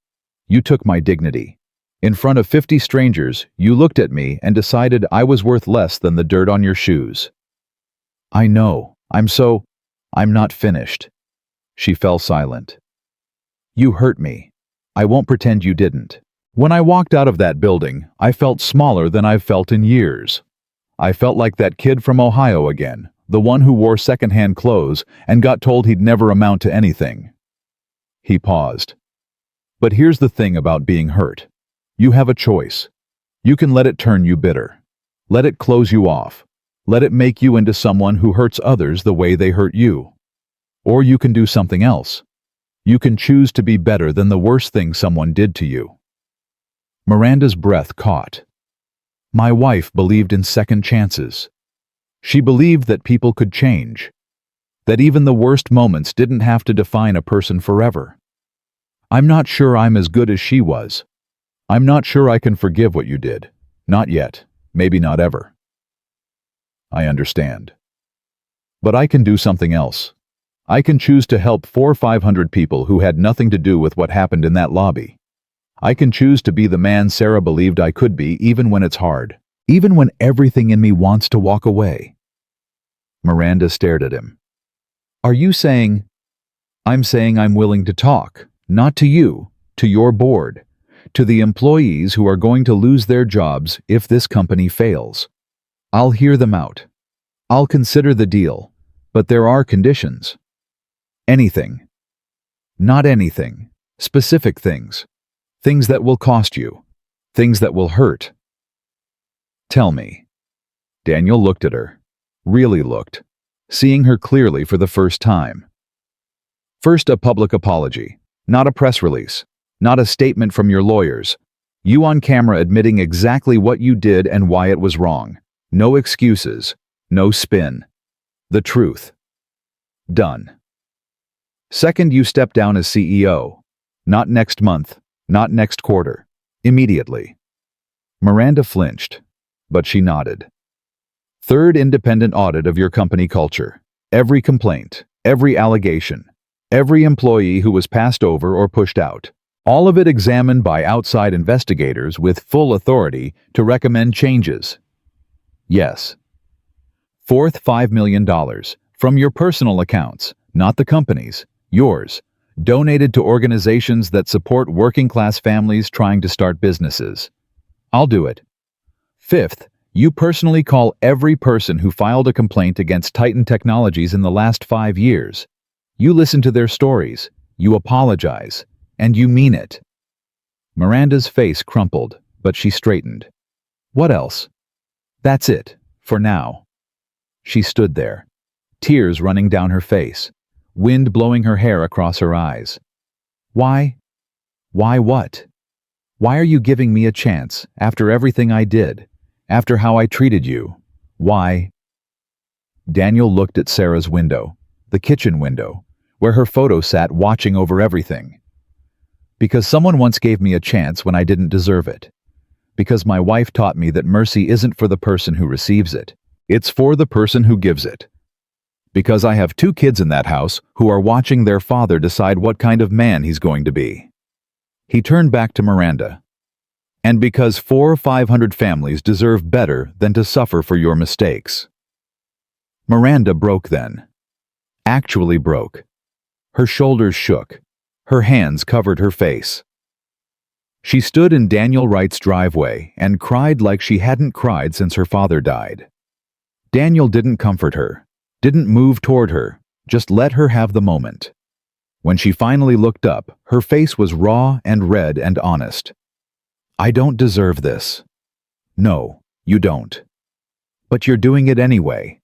You took my dignity. In front of 50 strangers, you looked at me and decided I was worth less than the dirt on your shoes. I know. I'm not finished. She fell silent. You hurt me. I won't pretend you didn't. When I walked out of that building, I felt smaller than I've felt in years. I felt like that kid from Ohio again, the one who wore secondhand clothes and got told he'd never amount to anything. He paused. But here's the thing about being hurt. You have a choice. You can let it turn you bitter. Let it close you off. Let it make you into someone who hurts others the way they hurt you. Or you can do something else. You can choose to be better than the worst thing someone did to you. Miranda's breath caught. My wife believed in second chances. She believed that people could change. That even the worst moments didn't have to define a person forever. I'm not sure I'm as good as she was. I'm not sure I can forgive what you did. Not yet. Maybe not ever. I understand. But I can do something else. I can choose to help 400 or 500 people who had nothing to do with what happened in that lobby. I can choose to be the man Sarah believed I could be even when it's hard. Even when everything in me wants to walk away. Miranda stared at him. Are you saying? I'm saying I'm willing to talk. Not to you. To your board. To the employees who are going to lose their jobs if this company fails. I'll hear them out. I'll consider the deal, but there are conditions. Anything. Not anything. Specific things. Things that will cost you. Things that will hurt. Tell me. Daniel looked at her. Really looked. Seeing her clearly for the first time. First, a public apology. Not a press release. Not a statement from your lawyers. You on camera admitting exactly what you did and why it was wrong. No excuses. No spin. The truth. Done. Second, you step down as CEO. Not next month. Not next quarter. Immediately. Miranda flinched, but she nodded. Third, independent audit of your company culture. Every complaint. Every allegation. Every employee who was passed over or pushed out. All of it examined by outside investigators with full authority to recommend changes. Yes. Fourth, $5 million. From your personal accounts, not the company's, yours. Donated to organizations that support working-class families trying to start businesses. I'll do it. Fifth, you personally call every person who filed a complaint against Titan Technologies in the last 5 years. You listen to their stories, you apologize, and you mean it. Miranda's face crumpled, but she straightened. What else? That's it. For now. She stood there, tears running down her face, wind blowing her hair across her eyes. Why? Why what? Why are you giving me a chance after everything I did, after how I treated you? Why? Daniel looked at Sarah's window, the kitchen window, where her photo sat watching over everything. Because someone once gave me a chance when I didn't deserve it. Because my wife taught me that mercy isn't for the person who receives it, it's for the person who gives it. Because I have 2 kids in that house who are watching their father decide what kind of man he's going to be. He turned back to Miranda. And because 400 or 500 families deserve better than to suffer for your mistakes. Miranda broke then. Actually broke. Her shoulders shook. Her hands covered her face. She stood in Daniel Wright's driveway and cried like she hadn't cried since her father died. Daniel didn't comfort her, didn't move toward her, just let her have the moment. When she finally looked up, her face was raw and red and honest. I don't deserve this. No, you don't. But you're doing it anyway.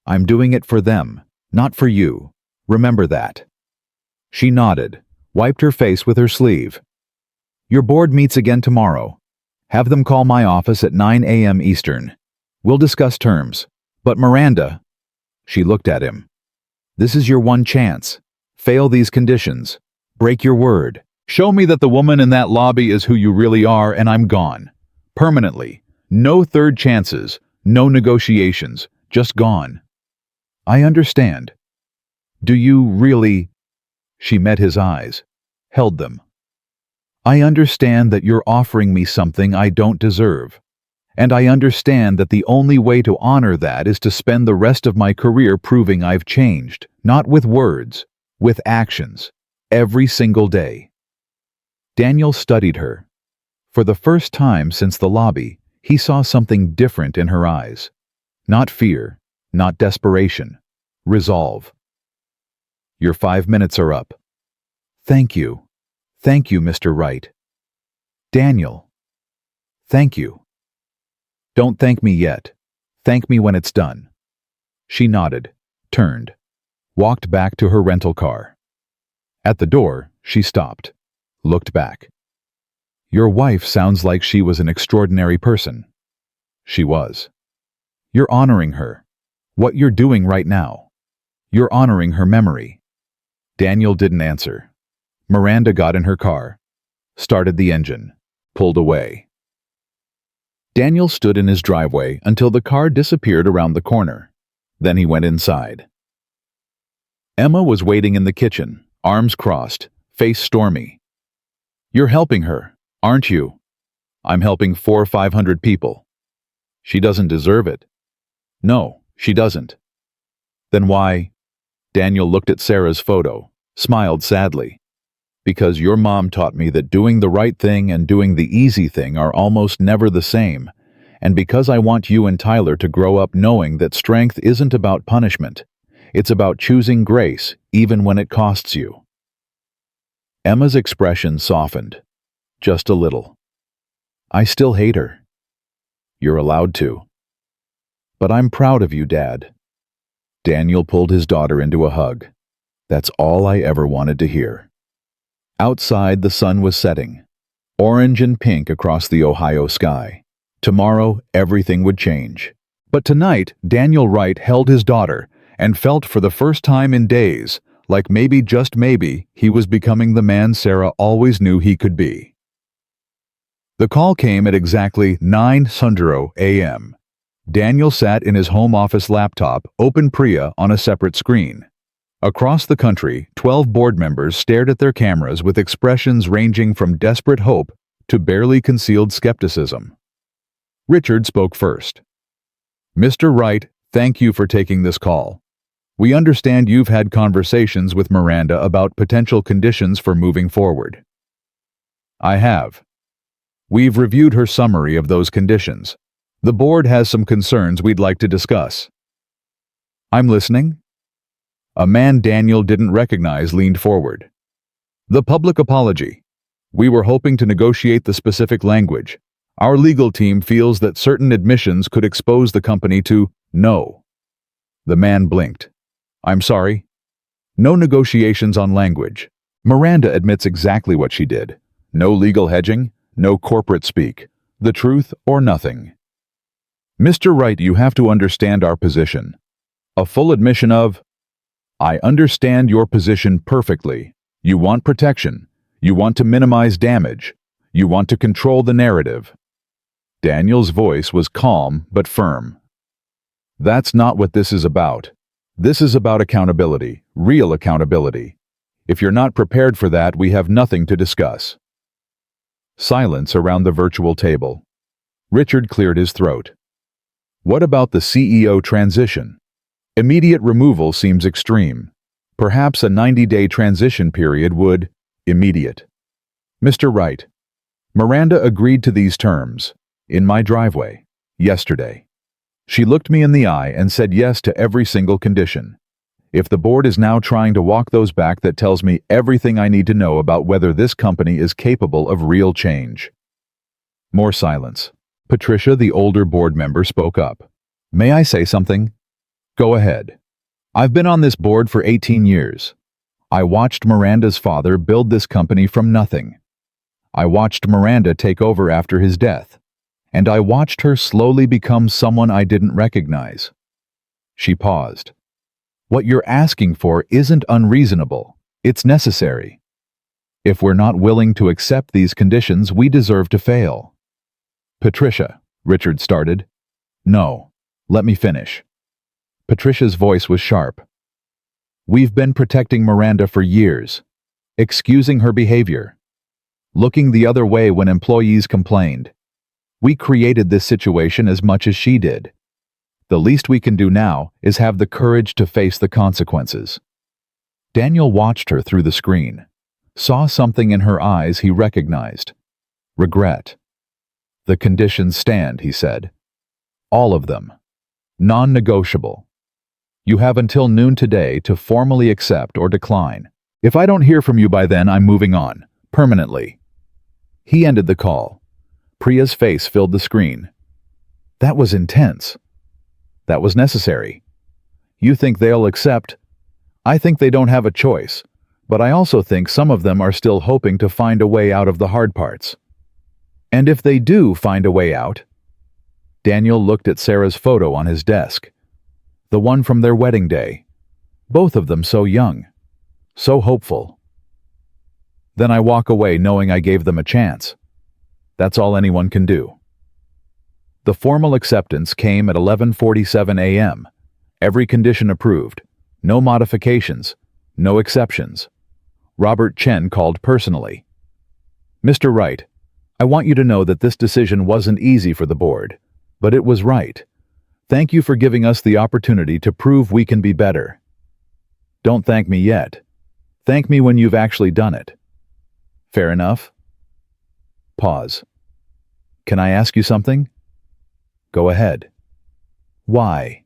I'm doing it for them, not for you. Remember that. She nodded, wiped her face with her sleeve. Your board meets again tomorrow. Have them call my office at 9 a.m. Eastern. We'll discuss terms. But Miranda, she looked at him. This is your one chance. Fail these conditions. Break your word. Show me that the woman in that lobby is who you really are and I'm gone. Permanently. No third chances. No negotiations. Just gone. I understand. Do you really? She met his eyes, held them. I understand that you're offering me something I don't deserve. And I understand that the only way to honor that is to spend the rest of my career proving I've changed, not with words, with actions, every single day. Daniel studied her. For the first time since the lobby, he saw something different in her eyes. Not fear, not desperation, resolve. Your 5 minutes are up. Thank you. Thank you, Mr. Wright. Daniel. Thank you. Don't thank me yet. Thank me when it's done. She nodded, turned, walked back to her rental car. At the door, she stopped, looked back. Your wife sounds like she was an extraordinary person. She was. You're honoring her. What you're doing right now. You're honoring her memory. Daniel didn't answer. Miranda got in her car, started the engine, pulled away. Daniel stood in his driveway until the car disappeared around the corner. Then he went inside. Emma was waiting in the kitchen, arms crossed, face stormy. You're helping her, aren't you? I'm helping 400 or 500 people. She doesn't deserve it. No, she doesn't. Then why? Daniel looked at Sarah's photo, smiled sadly. Because your mom taught me that doing the right thing and doing the easy thing are almost never the same, and because I want you and Tyler to grow up knowing that strength isn't about punishment, it's about choosing grace even when it costs you. Emma's expression softened, just a little. I still hate her. You're allowed to. But I'm proud of you, Dad. Daniel pulled his daughter into a hug. That's all I ever wanted to hear. Outside, the sun was setting, orange and pink across the Ohio sky. Tomorrow, everything would change. But tonight, Daniel Wright held his daughter and felt for the first time in days, like maybe, just maybe, he was becoming the man Sarah always knew he could be. The call came at exactly 9:00 a.m. Daniel sat in his home office laptop, open Priya on a separate screen. Across the country, 12 board members stared at their cameras with expressions ranging from desperate hope to barely concealed skepticism. Richard spoke first. Mr. Wright, thank you for taking this call. We understand you've had conversations with Miranda about potential conditions for moving forward. I have. We've reviewed her summary of those conditions. The board has some concerns we'd like to discuss. I'm listening. A man Daniel didn't recognize leaned forward. The public apology. We were hoping to negotiate the specific language. Our legal team feels that certain admissions could expose the company to no. The man blinked. I'm sorry. No negotiations on language. Miranda admits exactly what she did. No legal hedging, no corporate speak. The truth or nothing. Mr. Wright, you have to understand our position. A full admission of, I understand your position perfectly. You want protection. You want to minimize damage. You want to control the narrative. Daniel's voice was calm but firm. That's not what this is about. This is about accountability, real accountability. If you're not prepared for that, we have nothing to discuss. Silence around the virtual table. Richard cleared his throat. What about the CEO transition? Immediate removal seems extreme. Perhaps a 90-day transition period would... Immediate. Mr. Wright, Miranda agreed to these terms in my driveway yesterday. She looked me in the eye and said yes to every single condition. If the board is now trying to walk those back, that tells me everything I need to know about whether this company is capable of real change. More silence. Patricia, the older board member, spoke up. May I say something? Go ahead. I've been on this board for 18 years. I watched Miranda's father build this company from nothing. I watched Miranda take over after his death. And I watched her slowly become someone I didn't recognize. She paused. What you're asking for isn't unreasonable. It's necessary. If we're not willing to accept these conditions, we deserve to fail. Patricia, Richard started. No, let me finish. Patricia's voice was sharp. We've been protecting Miranda for years, excusing her behavior, looking the other way when employees complained. We created this situation as much as she did. The least we can do now is have the courage to face the consequences. Daniel watched her through the screen, saw something in her eyes he recognized. Regret. The conditions stand, he said. All of them. Non-negotiable. You have until noon today to formally accept or decline. If I don't hear from you by then, I'm moving on, permanently. He ended the call. Priya's face filled the screen. That was intense. That was necessary. You think they'll accept? I think they don't have a choice, but I also think some of them are still hoping to find a way out of the hard parts. And if they do find a way out... Daniel looked at Sarah's photo on his desk. The one from their wedding day. Both of them so young. So hopeful. Then I walk away knowing I gave them a chance. That's all anyone can do. The formal acceptance came at 11:47 a.m. Every condition approved. No modifications. No exceptions. Robert Chen called personally. Mr. Wright, I want you to know that this decision wasn't easy for the board, but it was right. Thank you for giving us the opportunity to prove we can be better. Don't thank me yet. Thank me when you've actually done it. Fair enough? Pause. Can I ask you something? Go ahead. Why?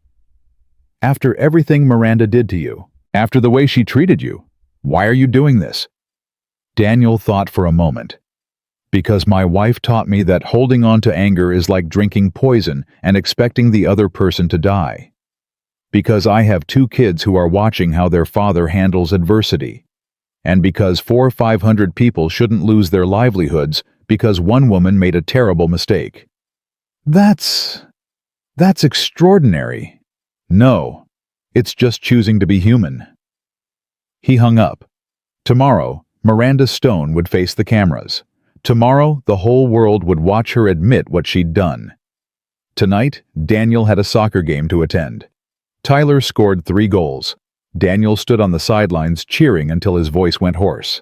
After everything Miranda did to you, after the way she treated you, why are you doing this? Daniel thought for a moment. Because my wife taught me that holding on to anger is like drinking poison and expecting the other person to die. Because I have 2 kids who are watching how their father handles adversity. And because 400 or 500 people shouldn't lose their livelihoods because one woman made a terrible mistake. That's extraordinary. No, it's just choosing to be human. He hung up. Tomorrow, Miranda Stone would face the cameras. Tomorrow, the whole world would watch her admit what she'd done. Tonight, Daniel had a soccer game to attend. Tyler scored 3 goals. Daniel stood on the sidelines cheering until his voice went hoarse.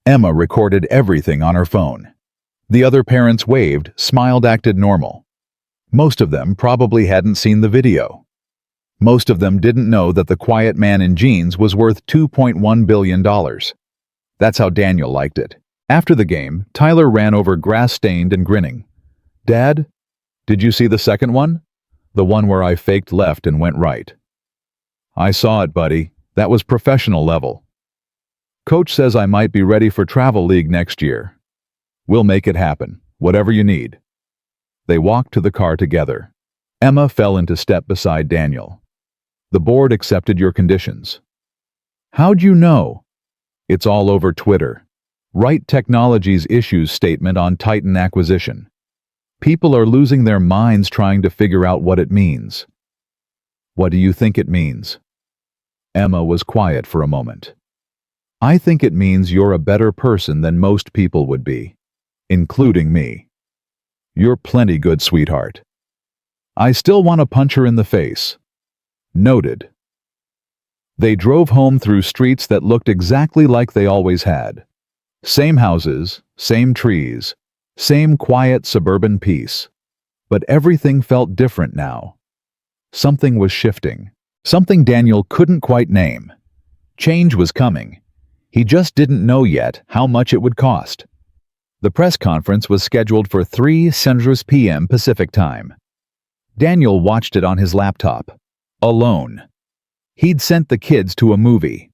Emma recorded everything on her phone. The other parents waved, smiled, acted normal. Most of them probably hadn't seen the video. Most of them didn't know that the quiet man in jeans was worth $2.1 billion. That's how Daniel liked it. After the game, Tyler ran over grass-stained and grinning. Dad, did you see the second one? The one where I faked left and went right. I saw it, buddy. That was professional level. Coach says I might be ready for travel league next year. We'll make it happen, whatever you need. They walked to the car together. Emma fell into step beside Daniel. The board accepted your conditions. How'd you know? It's all over Twitter. Wright Technologies issues statement on Titan acquisition. People are losing their minds trying to figure out what it means. What do you think it means? Emma was quiet for a moment. I think it means you're a better person than most people would be, including me. You're plenty good, sweetheart. I still want to punch her in the face. Noted. They drove home through streets that looked exactly like they always had. Same houses, same trees, same quiet suburban peace. But everything felt different now. Something was shifting. Something Daniel couldn't quite name. Change was coming. He just didn't know yet how much it would cost. The press conference was scheduled for 3:00 p.m. Pacific Time. Daniel watched it on his laptop, alone. He'd sent the kids to a movie.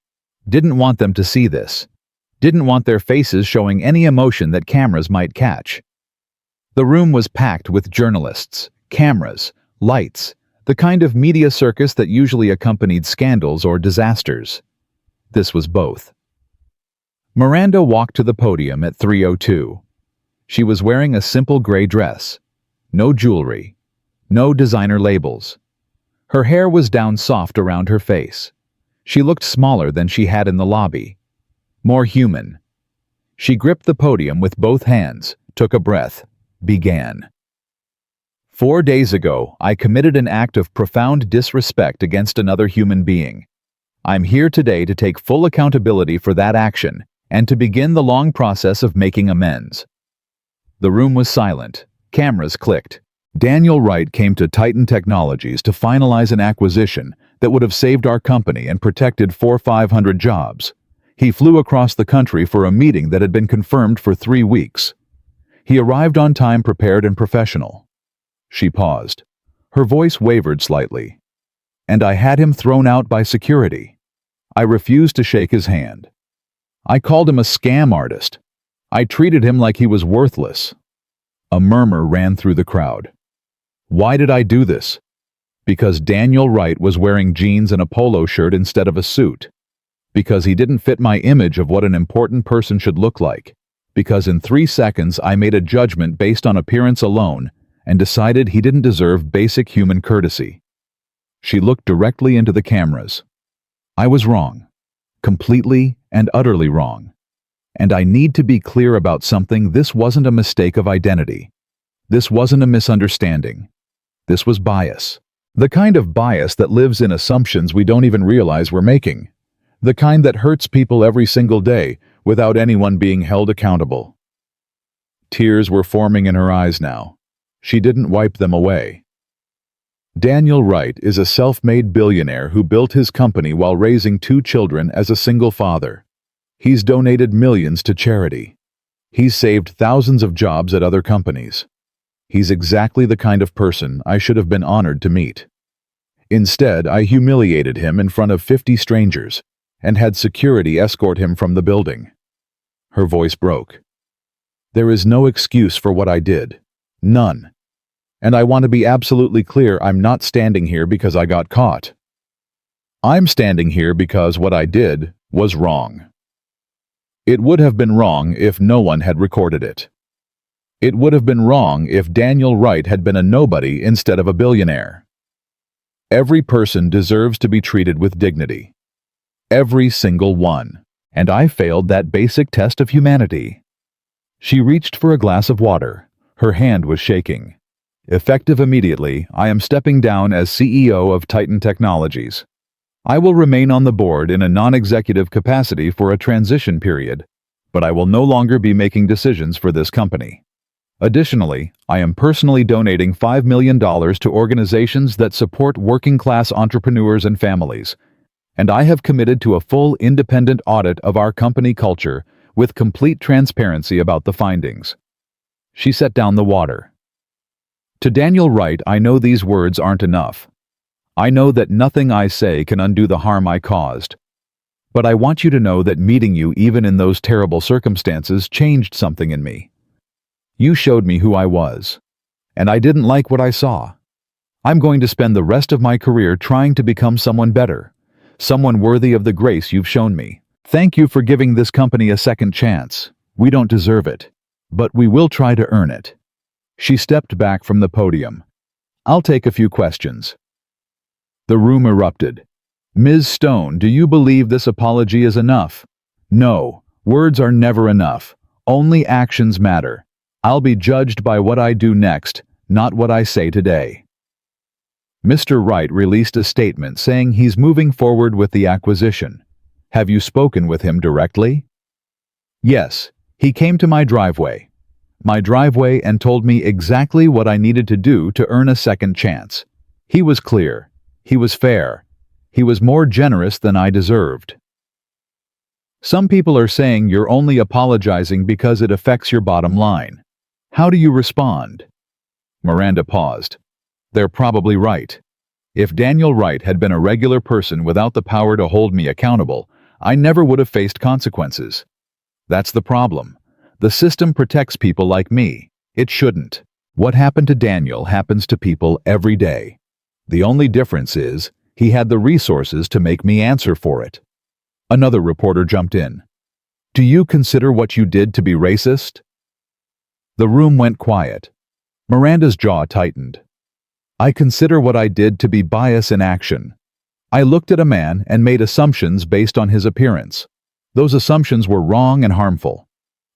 Didn't want them to see this. Didn't want their faces showing any emotion that cameras might catch. The room was packed with journalists, cameras, lights, the kind of media circus that usually accompanied scandals or disasters. This was both. Miranda walked to the podium at 3:02. She was wearing a simple gray dress. No jewelry. No designer labels. Her hair was down soft around her face. She looked smaller than she had in the lobby. More human. She gripped the podium with both hands, took a breath, began. 4 days ago, I committed an act of profound disrespect against another human being. I'm here today to take full accountability for that action and to begin the long process of making amends. The room was silent. Cameras clicked. Daniel Wright came to Titan Technologies to finalize an acquisition that would have saved our company and protected 400-500 jobs. He flew across the country for a meeting that had been confirmed for 3 weeks. He arrived on time, prepared and professional. She paused. Her voice wavered slightly. And I had him thrown out by security. I refused to shake his hand. I called him a scam artist. I treated him like he was worthless. A murmur ran through the crowd. Why did I do this? Because Daniel Wright was wearing jeans and a polo shirt instead of a suit. Because he didn't fit my image of what an important person should look like. Because in 3 seconds I made a judgment based on appearance alone and decided he didn't deserve basic human courtesy. She looked directly into the cameras. I was wrong. Completely and utterly wrong. And I need to be clear about something. This wasn't a mistake of identity. This wasn't a misunderstanding. This was bias. The kind of bias that lives in assumptions we don't even realize we're making. The kind that hurts people every single day without anyone being held accountable. Tears were forming in her eyes now. She didn't wipe them away. Daniel Wright is a self-made billionaire who built his company while raising 2 children as a single father. He's donated millions to charity. He's saved thousands of jobs at other companies. He's exactly the kind of person I should have been honored to meet. Instead, I humiliated him in front of 50 strangers and had security escort him from the building. Her voice broke. There is no excuse for what I did. None. And I want to be absolutely clear, I'm not standing here because I got caught. I'm standing here because what I did was wrong. It would have been wrong if no one had recorded it. It would have been wrong if Daniel Wright had been a nobody instead of a billionaire. Every person deserves to be treated with dignity. Every single one. And I failed that basic test of humanity. She reached for a glass of water. Her hand was shaking. Effective immediately, I am stepping down as CEO of Titan Technologies. I will remain on the board in a non-executive capacity for a transition period, but I will no longer be making decisions for this company. Additionally, I am personally donating $5 million to organizations that support working-class entrepreneurs and families, and I have committed to a full independent audit of our company culture with complete transparency about the findings. She set down the water. To Daniel Wright, I know these words aren't enough. I know that nothing I say can undo the harm I caused. But I want you to know that meeting you even in those terrible circumstances changed something in me. You showed me who I was. and I didn't like what I saw. I'm going to spend the rest of my career trying to become someone better, someone worthy of the grace you've shown me. Thank you for giving this company a second chance. We don't deserve it, but we will try to earn it." She stepped back from the podium. "I'll take a few questions." The room erupted. "Ms. Stone, do you believe this apology is enough?" "No, words are never enough. Only actions matter. I'll be judged by what I do next, not what I say today." Mr. Wright released a statement saying he's moving forward with the acquisition. "Have you spoken with him directly?" "Yes, he came to my driveway and told me exactly what I needed to do to earn a second chance. He was clear. He was fair. He was more generous than I deserved." Some people are saying you're only apologizing because it affects your bottom line. How do you respond? Miranda paused. They're probably right. If Daniel Wright had been a regular person without the power to hold me accountable, I never would have faced consequences. That's the problem. The system protects people like me. It shouldn't. What happened to Daniel happens to people every day. The only difference is, he had the resources to make me answer for it. Another reporter jumped in. "Do you consider what you did to be racist?" The room went quiet. Miranda's jaw tightened. "I consider what I did to be bias in action. I looked at a man and made assumptions based on his appearance. Those assumptions were wrong and harmful.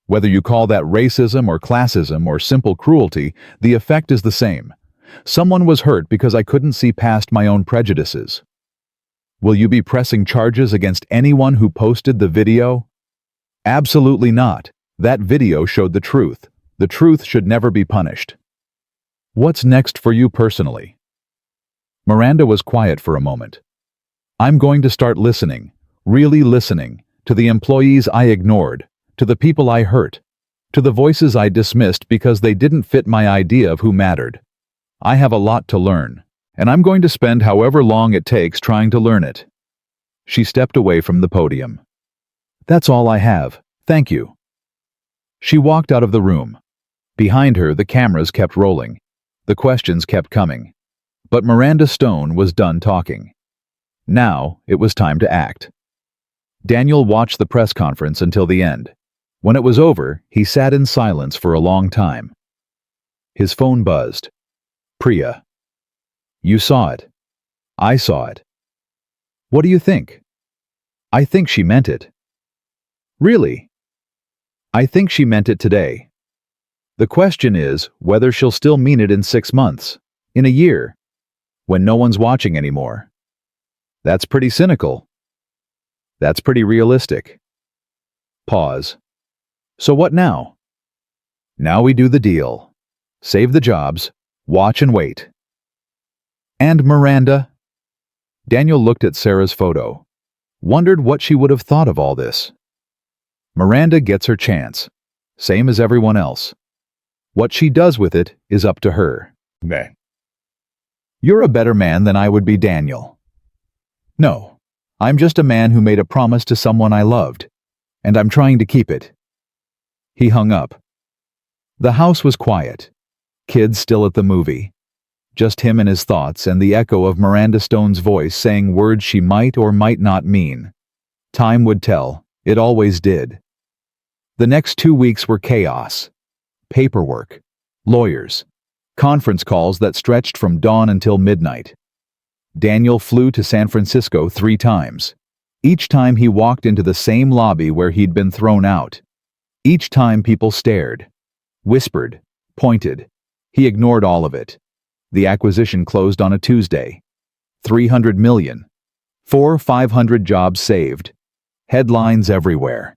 Whether you call that racism or classism or simple cruelty, the effect is the same. Someone was hurt because I couldn't see past my own prejudices." Will you be pressing charges against anyone who posted the video? Absolutely not. That video showed the truth. The truth should never be punished. What's next for you personally? Miranda was quiet for a moment. I'm going to start listening, really listening, to the employees I ignored, to the people I hurt, to the voices I dismissed because they didn't fit my idea of who mattered. I have a lot to learn, and I'm going to spend however long it takes trying to learn it. She stepped away from the podium. That's all I have, thank you. She walked out of the room. Behind her, the cameras kept rolling. The questions kept coming. But Miranda Stone was done talking. Now, it was time to act. Daniel watched the press conference until the end. When it was over, he sat in silence for a long time. His phone buzzed. Priya. You saw it. I saw it. What do you think? I think she meant it. Really? I think she meant it today. The question is whether she'll still mean it in 6 months, in a year, when no one's watching anymore. That's pretty cynical. That's pretty realistic. Pause. So what now? Now we do the deal. Save the jobs, watch and wait. And Miranda? Daniel looked at Sarah's photo, wondered what she would have thought of all this. Miranda gets her chance, same as everyone else. What she does with it is up to her. You're a better man than I would be, Daniel. No, I'm just a man who made a promise to someone I loved, and I'm trying to keep it. He hung up. The house was quiet. Kids still at the movie. Just him and his thoughts and the echo of Miranda Stone's voice saying words she might or might not mean. Time would tell. It always did. The next 2 weeks were chaos. Paperwork, lawyers, conference calls that stretched from dawn until midnight. Daniel flew to San Francisco 3 times. Each time he walked into the same lobby where he'd been thrown out. Each time people stared, whispered, pointed. He ignored all of it. The acquisition closed on a Tuesday. $300 million. 500 jobs saved. Headlines everywhere.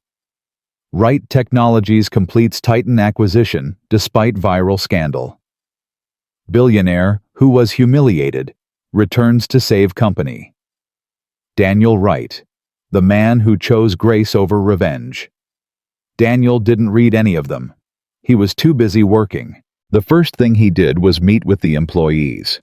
Wright Technologies completes Titan acquisition despite viral scandal. Billionaire, who was humiliated, returns to save company. Daniel Wright, the man who chose grace over revenge. Daniel didn't read any of them. He was too busy working. The first thing he did was meet with the employees.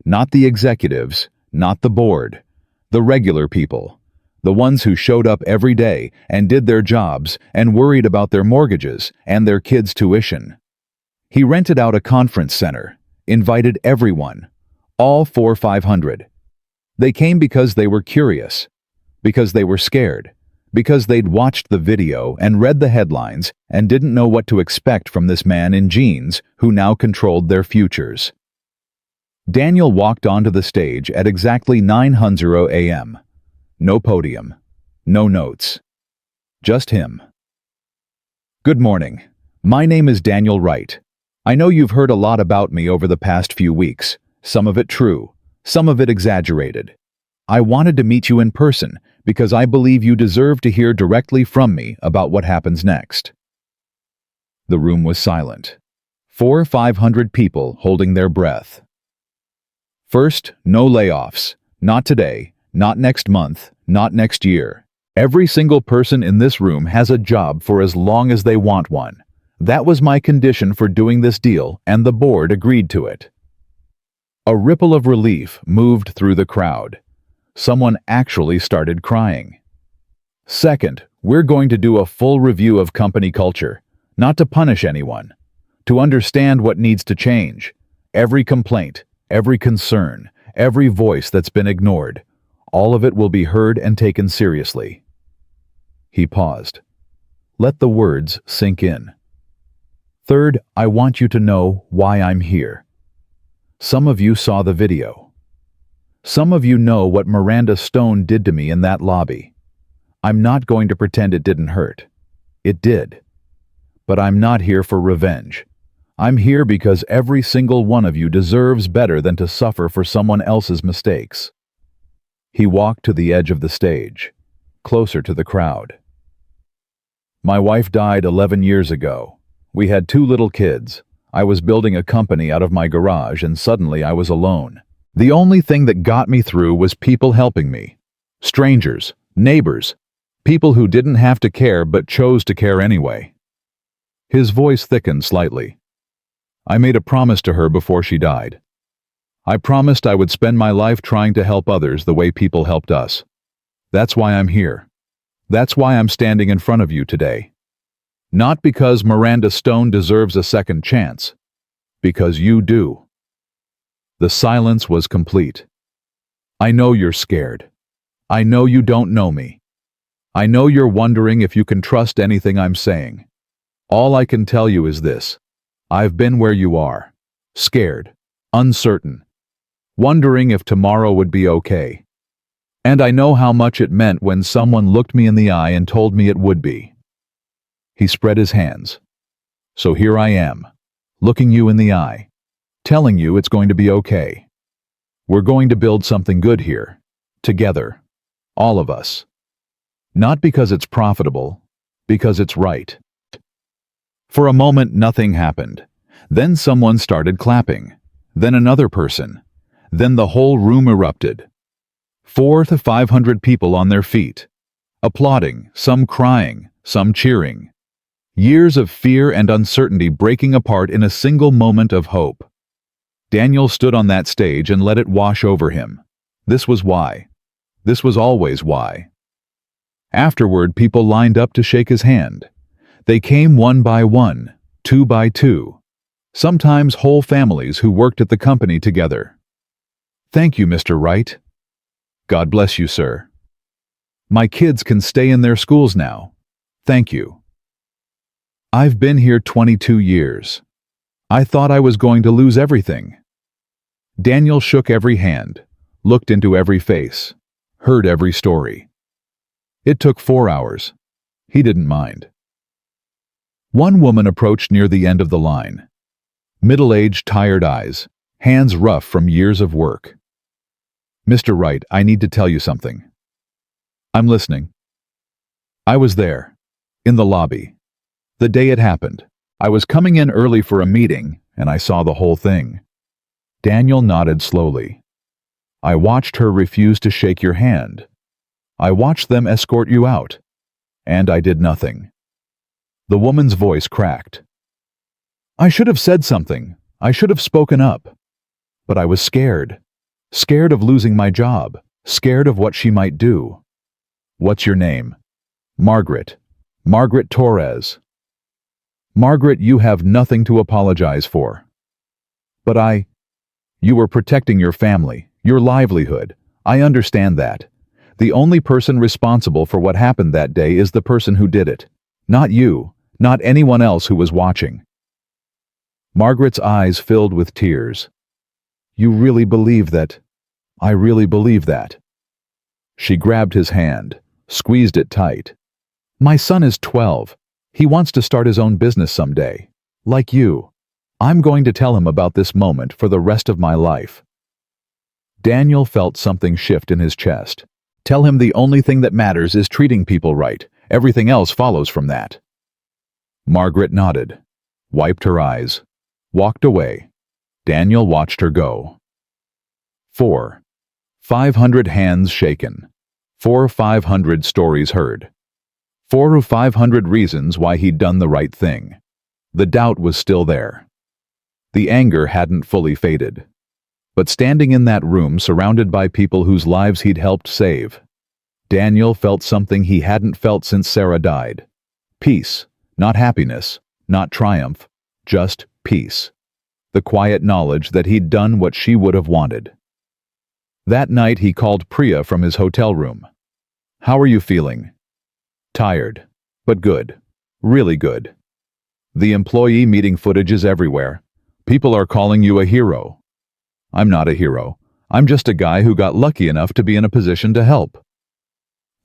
Not the executives, not the board. The regular people. The ones who showed up every day and did their jobs and worried about their mortgages and their kids' tuition. He rented out a conference center, invited everyone, all 500. They came because they were curious, because they were scared, because they'd watched the video and read the headlines and didn't know what to expect from this man in jeans who now controlled their futures. Daniel walked onto the stage at exactly 9:00 a.m. No podium, no notes. Just him. Good morning. My name is Daniel Wright. I know you've heard a lot about me over the past few weeks, some of it true, some of it exaggerated. I wanted to meet you in person because I believe you deserve to hear directly from me about what happens next. The room was silent. 500 people holding their breath. First, no layoffs. Not today, not next month, not next year. Every single person in this room has a job for as long as they want one. That was my condition for doing this deal, and the board agreed to it. A ripple of relief moved through the crowd. Someone actually started crying. Second, we're going to do a full review of company culture, not to punish anyone, to understand what needs to change. Every complaint, every concern, every voice that's been ignored, all of it will be heard and taken seriously. He paused. Let the words sink in. Third, I want you to know why I'm here. Some of you saw the video. Some of you know what Miranda Stone did to me in that lobby. I'm not going to pretend it didn't hurt. It did. But I'm not here for revenge. I'm here because every single one of you deserves better than to suffer for someone else's mistakes. He walked to the edge of the stage, closer to the crowd. My wife died 11 years ago. We had 2 little kids. I was building a company out of my garage and suddenly I was alone. The only thing that got me through was people helping me. Strangers, neighbors, people who didn't have to care but chose to care anyway. His voice thickened slightly. I made a promise to her before she died. I promised I would spend my life trying to help others the way people helped us. That's why I'm here. That's why I'm standing in front of you today. Not because Miranda Stone deserves a second chance, because you do. The silence was complete. I know you're scared. I know you don't know me. I know you're wondering if you can trust anything I'm saying. All I can tell you is this. I've been where you are, scared, uncertain, wondering if tomorrow would be okay. And I know how much it meant when someone looked me in the eye and told me it would be. He spread his hands. So here I am, looking you in the eye, telling you it's going to be okay. We're going to build something good here, together, all of us. Not because it's profitable, because it's right. For a moment, nothing happened. Then someone started clapping. Then another person. Then the whole room erupted. 500 people on their feet, applauding, some crying, some cheering. Years of fear and uncertainty breaking apart in a single moment of hope. Daniel stood on that stage and let it wash over him. This was why. This was always why. Afterward, people lined up to shake his hand. They came one by one, 2 by 2. Sometimes whole families who worked at the company together. Thank you, Mr. Wright. God bless you, sir. My kids can stay in their schools now. Thank you. I've been here 22 years. I thought I was going to lose everything. Daniel shook every hand, looked into every face, heard every story. It took 4 hours. He didn't mind. One woman approached near the end of the line. Middle-aged, tired eyes, hands rough from years of work. Mr. Wright, I need to tell you something. I'm listening. I was there, in the lobby. The day it happened. I was coming in early for a meeting, and I saw the whole thing. Daniel nodded slowly. I watched her refuse to shake your hand. I watched them escort you out. And I did nothing. The woman's voice cracked. I should have said something. I should have spoken up. But I was scared. Scared of losing my job. Scared of what she might do. What's your name? Margaret. Margaret Torres. Margaret, you have nothing to apologize for. But I You were protecting your family, your livelihood. I understand that. The only person responsible for what happened that day is the person who did it. Not you, not anyone else who was watching. Margaret's eyes filled with tears. You really believe that? I really believe that. She grabbed his hand, squeezed it tight. My son is 12. He wants to start his own business someday. Like you. I'm going to tell him about this moment for the rest of my life. Daniel felt something shift in his chest. Tell him the only thing that matters is treating people right. Everything else follows from that. Margaret nodded, wiped her eyes, walked away. Daniel watched her go. 4. 500 hands shaken. 500 stories heard. 500 reasons why he'd done the right thing. The doubt was still there. The anger hadn't fully faded. But standing in that room surrounded by people whose lives he'd helped save, Daniel felt something he hadn't felt since Sarah died. Peace, not happiness, not triumph, just peace. The quiet knowledge that he'd done what she would have wanted. That night he called Priya from his hotel room. How are you feeling? Tired, but good. Really good. The employee meeting footage is everywhere. People are calling you a hero. I'm not a hero. I'm just a guy who got lucky enough to be in a position to help.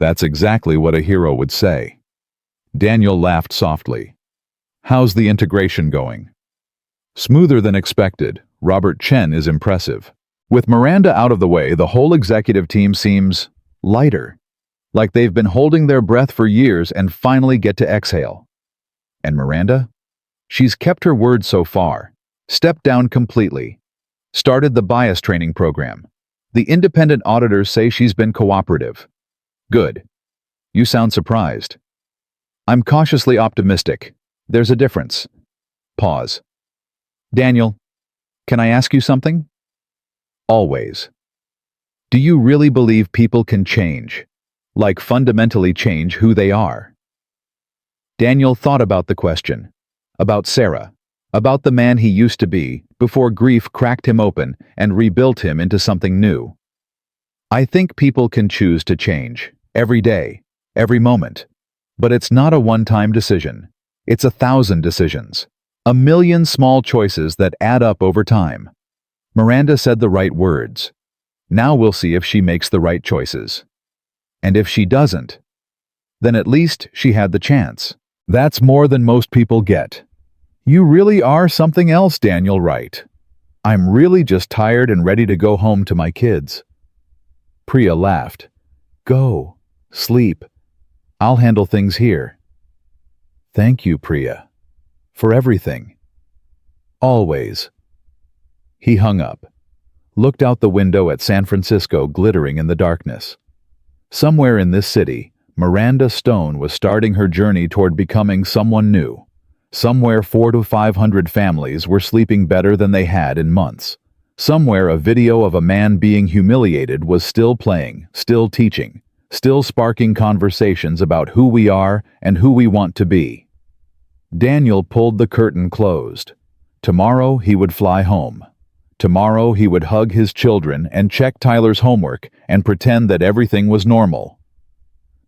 That's exactly what a hero would say. Daniel laughed softly. How's the integration going? Smoother than expected. Robert Chen is impressive. With Miranda out of the way, the whole executive team seems lighter. Like they've been holding their breath for years and finally get to exhale. And Miranda? She's kept her word so far. Stepped down completely. Started the bias training program. The independent auditors say she's been cooperative. Good. You sound surprised. I'm cautiously optimistic. There's a difference. Pause. Daniel, can I ask you something? Always. Do you really believe people can change? Like fundamentally change who they are? Daniel thought about the question. About Sarah. About the man he used to be, before grief cracked him open and rebuilt him into something new. I think people can choose to change, every day, every moment. But it's not a one-time decision. It's 1,000 decisions. 1,000,000 small choices that add up over time. Miranda said the right words. Now we'll see if she makes the right choices. And if she doesn't, then at least she had the chance. That's more than most people get. You really are something else, Daniel Wright. I'm really just tired and ready to go home to my kids. Priya laughed. Go. Sleep. I'll handle things here. Thank you, Priya. For everything. Always. He hung up, looked out the window at San Francisco glittering in the darkness. Somewhere in this city, Miranda Stone was starting her journey toward becoming someone new. Somewhere 400 to 500 families were sleeping better than they had in months. Somewhere a video of a man being humiliated was still playing, still teaching, still sparking conversations about who we are and who we want to be. Daniel pulled the curtain closed. Tomorrow he would fly home. Tomorrow he would hug his children and check Tyler's homework and pretend that everything was normal.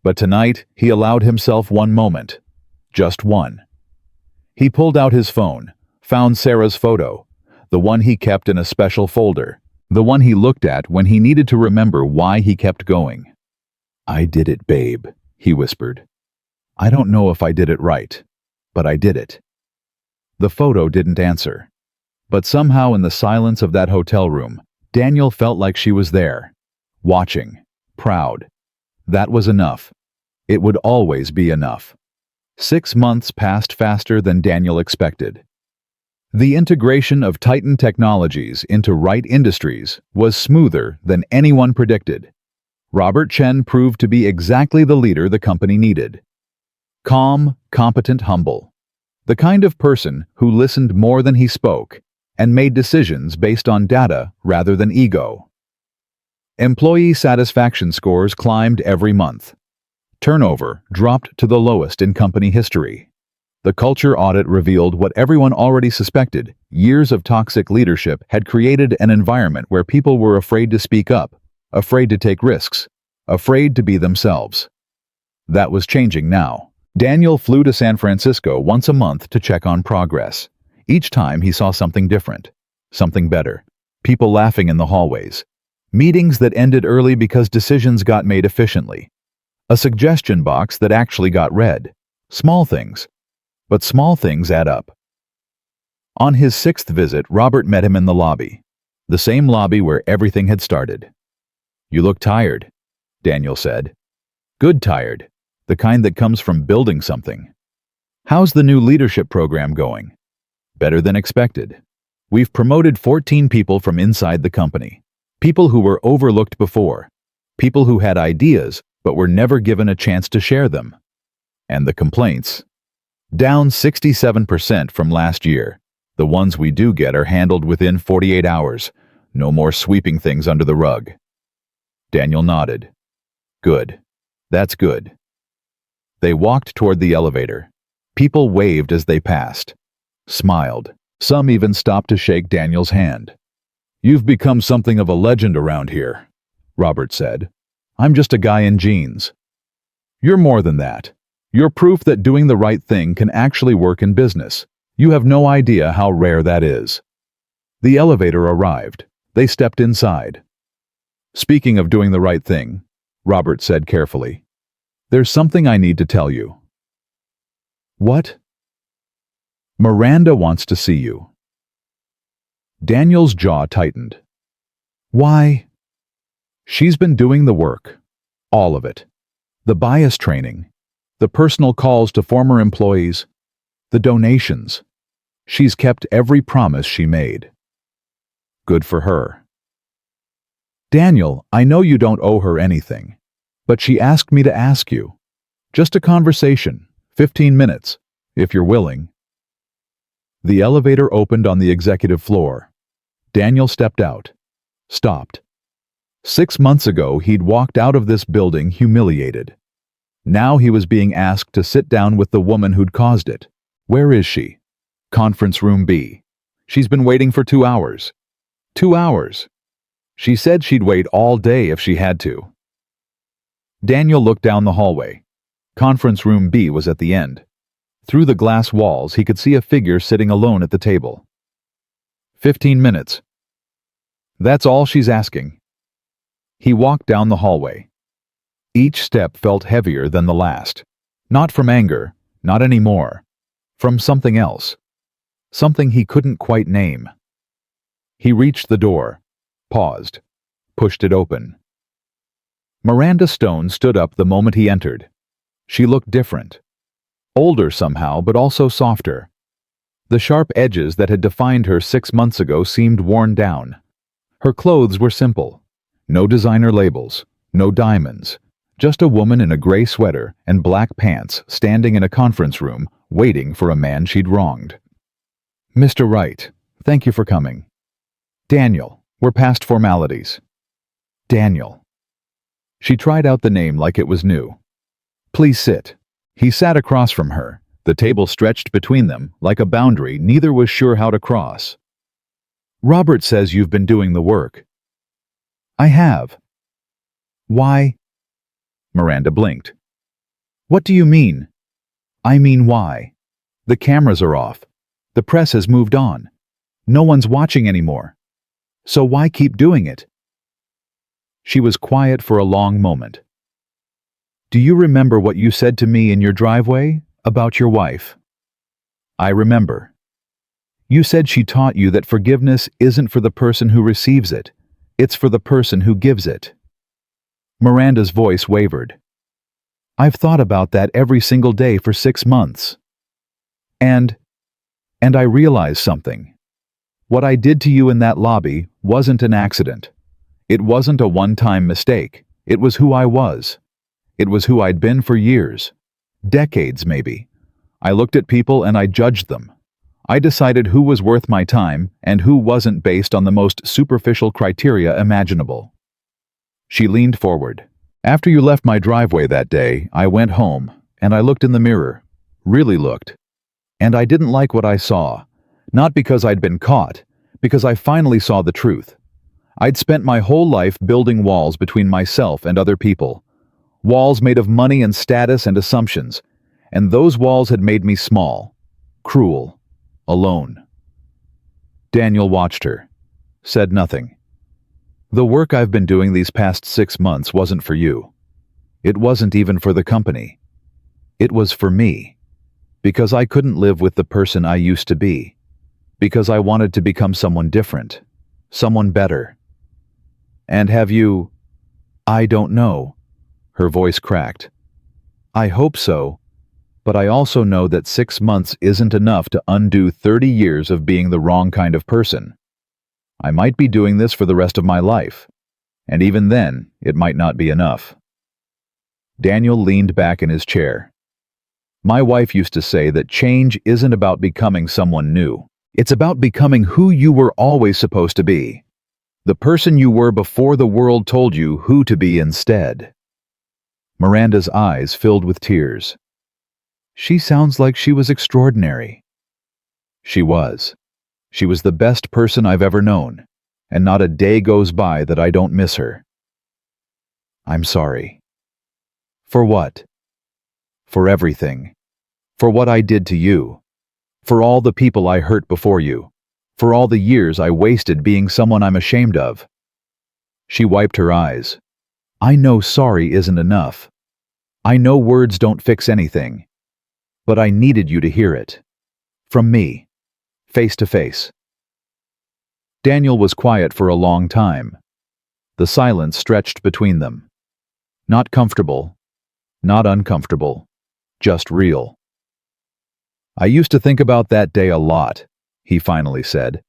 But tonight he allowed himself one moment. Just one. He pulled out his phone, found Sarah's photo, the one he kept in a special folder, the one he looked at when he needed to remember why he kept going. I did it, babe, he whispered. I don't know if I did it right, but I did it. The photo didn't answer. But somehow in the silence of that hotel room, Daniel felt like she was there, watching, proud. That was enough. It would always be enough. 6 months passed faster than Daniel expected. The integration of Titan Technologies into Wright Industries was smoother than anyone predicted. Robert Chen proved to be exactly the leader the company needed. Calm, competent, humble. The kind of person who listened more than he spoke and made decisions based on data rather than ego. Employee satisfaction scores climbed every month. Turnover dropped to the lowest in company history. The culture audit revealed what everyone already suspected, Years of toxic leadership had created an environment where people were afraid to speak up, afraid to take risks, afraid to be themselves. That was changing now. Daniel flew to San Francisco once a month to check on progress. Each time he saw something different, something better. People laughing in the hallways. Meetings that ended early because decisions got made efficiently. A suggestion box that actually got read. Small things. But small things add up. On his 6th visit, Robert met him in the lobby. The same lobby where everything had started. "You look tired," Daniel said. "Good tired. The kind that comes from building something. How's the new leadership program going?" "Better than expected. We've promoted 14 people from inside the company. People who were overlooked before. People who had ideas but were never given a chance to share them. And the complaints? Down 67% from last year. The ones we do get are handled within 48 hours. No more sweeping things under the rug." Daniel nodded. "Good. That's good." They walked toward the elevator. People waved as they passed. Smiled. Some even stopped to shake Daniel's hand. "You've become something of a legend around here," Robert said. "I'm just a guy in jeans." "You're more than that. You're proof that doing the right thing can actually work in business. You have no idea how rare that is." The elevator arrived. They stepped inside. "Speaking of doing the right thing," Robert said carefully, "there's something I need to tell you." "What?" "Miranda wants to see you." Daniel's jaw tightened. "Why?" "She's been doing the work. All of it. The bias training. The personal calls to former employees. The donations. She's kept every promise she made." "Good for her." "Daniel, I know you don't owe her anything. But she asked me to ask you. Just a conversation, 15 minutes, if you're willing." The elevator opened on the executive floor. Daniel stepped out. Stopped. 6 months ago, he'd walked out of this building humiliated. Now he was being asked to sit down with the woman who'd caused it. Where is she? Conference room B. She's been waiting for 2 hours. 2 hours. She said she'd wait all day if she had to. Daniel looked down the hallway. Conference room B was at the end. Through the glass walls, he could see a figure sitting alone at the table. 15 minutes. That's all she's asking. He walked down the hallway. Each step felt heavier than the last. Not from anger, not anymore. From something else. Something he couldn't quite name. He reached the door, paused, pushed it open. Miranda Stone stood up the moment he entered. She looked different. Older somehow, but also softer. The sharp edges that had defined her 6 months ago seemed worn down. Her clothes were simple. No designer labels, no diamonds. Just a woman in a gray sweater and black pants standing in a conference room, waiting for a man she'd wronged. "Mr. Wright, thank you for coming." "Daniel, we're past formalities." "Daniel." She tried out the name like it was new. "Please sit." He sat across from her. The table stretched between them, like a boundary neither was sure how to cross. "Robert says you've been doing the work." "I have." "Why?" Miranda blinked. "What do you mean?" "I mean why? The cameras are off. The press has moved on. No one's watching anymore. So why keep doing it?" She was quiet for a long moment. "Do you remember what you said to me in your driveway about your wife?" "I remember. You said she taught you that forgiveness isn't for the person who receives it. It's for the person who gives it." Miranda's voice wavered. "I've thought about that every single day for 6 months. And I realized something. What I did to you in that lobby wasn't an accident. It wasn't a one-time mistake. It was who I was. It was who I'd been for years. Decades, maybe. I looked at people and I judged them. I decided who was worth my time and who wasn't based on the most superficial criteria imaginable." She leaned forward. "After you left my driveway that day, I went home, and I looked in the mirror. Really looked. And I didn't like what I saw. Not because I'd been caught, because I finally saw the truth. I'd spent my whole life building walls between myself and other people. Walls made of money and status and assumptions, and those walls had made me small, cruel, alone. Daniel watched her, said nothing. The work I've been doing these past 6 months wasn't for you. It wasn't even for the company. It was for me, because I couldn't live with the person I used to be, because I wanted to become someone different, someone better. And have you... I don't know. Her voice cracked. I hope so, but I also know that 6 months isn't enough to undo 30 years of being the wrong kind of person. I might be doing this for the rest of my life, and even then, it might not be enough. Daniel leaned back in his chair. My wife used to say that change isn't about becoming someone new. It's about becoming who you were always supposed to be. The person you were before the world told you who to be instead. Miranda's eyes filled with tears. She sounds like she was extraordinary. She was. She was the best person I've ever known, and not a day goes by that I don't miss her. I'm sorry. For what? For everything. For what I did to you. For all the people I hurt before you. For all the years I wasted being someone I'm ashamed of. She wiped her eyes. I know sorry isn't enough. I know words don't fix anything. But I needed you to hear it. From me. Face to face. Daniel was quiet for a long time. The silence stretched between them. Not comfortable. Not uncomfortable. Just real. I used to think about that day a lot, he finally said.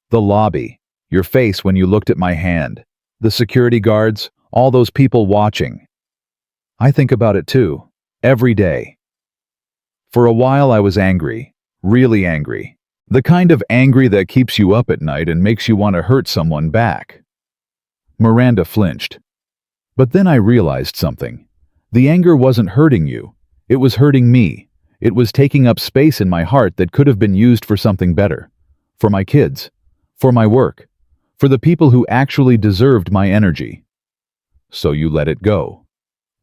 The lobby, your face when you looked at my hand, the security guards, all those people watching. I think about it too, every day. For a while I was angry, really angry. The kind of angry that keeps you up at night and makes you want to hurt someone back. Miranda flinched. But then I realized something. The anger wasn't hurting you. It was hurting me. It was taking up space in my heart that could have been used for something better. For my kids. For my work. For the people who actually deserved my energy. So you let it go.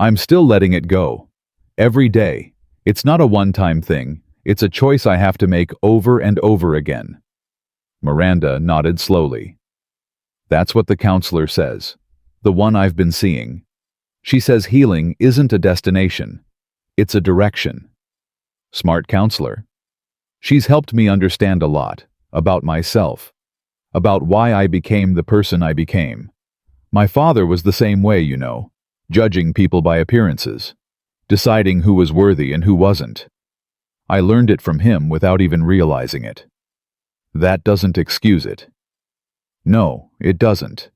I'm still letting it go. Every day. It's not a one-time thing. It's a choice I have to make over and over again. Miranda nodded slowly. That's what the counselor says. The one I've been seeing. She says healing isn't a destination. It's a direction. Smart counselor. She's helped me understand a lot. About myself. About why I became the person I became. My father was the same way, you know. Judging people by appearances. Deciding who was worthy and who wasn't. I learned it from him without even realizing it. That doesn't excuse it. No, it doesn't.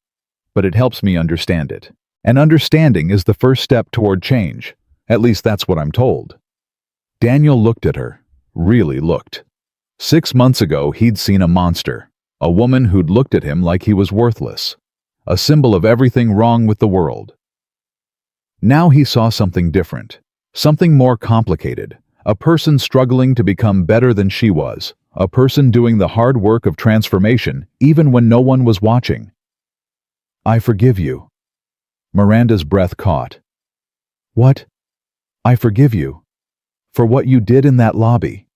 But it helps me understand it. And understanding is the first step toward change. At least that's what I'm told. Daniel looked at her. Really looked. 6 months ago he'd seen a monster. A woman who'd looked at him like he was worthless. A symbol of everything wrong with the world. Now he saw something different. Something more complicated. A person struggling to become better than she was. A person doing the hard work of transformation even when no one was watching. I forgive you. Miranda's breath caught. What? I forgive you. For what you did in that lobby.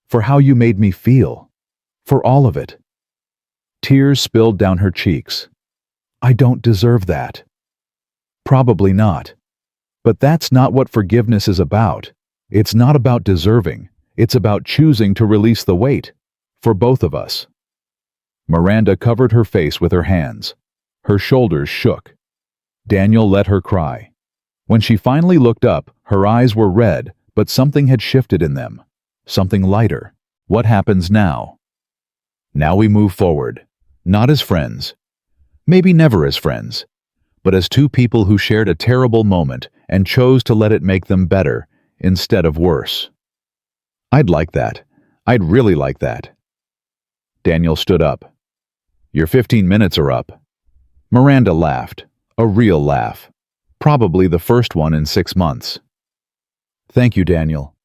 For how you made me feel. For all of it. Tears spilled down her cheeks. I don't deserve that. Probably not. But that's not what forgiveness is about. It's not about deserving. It's about choosing to release the weight. For both of us. Miranda covered her face with her hands. Her shoulders shook. Daniel let her cry. When she finally looked up, her eyes were red, but something had shifted in them. Something lighter. What happens now? Now we move forward. Not as friends. Maybe never as friends. But as two people who shared a terrible moment and chose to let it make them better instead of worse. I'd like that. I'd really like that. Daniel stood up. Your 15 minutes are up. Miranda laughed. A real laugh. Probably the first one in 6 months. Thank you, Daniel.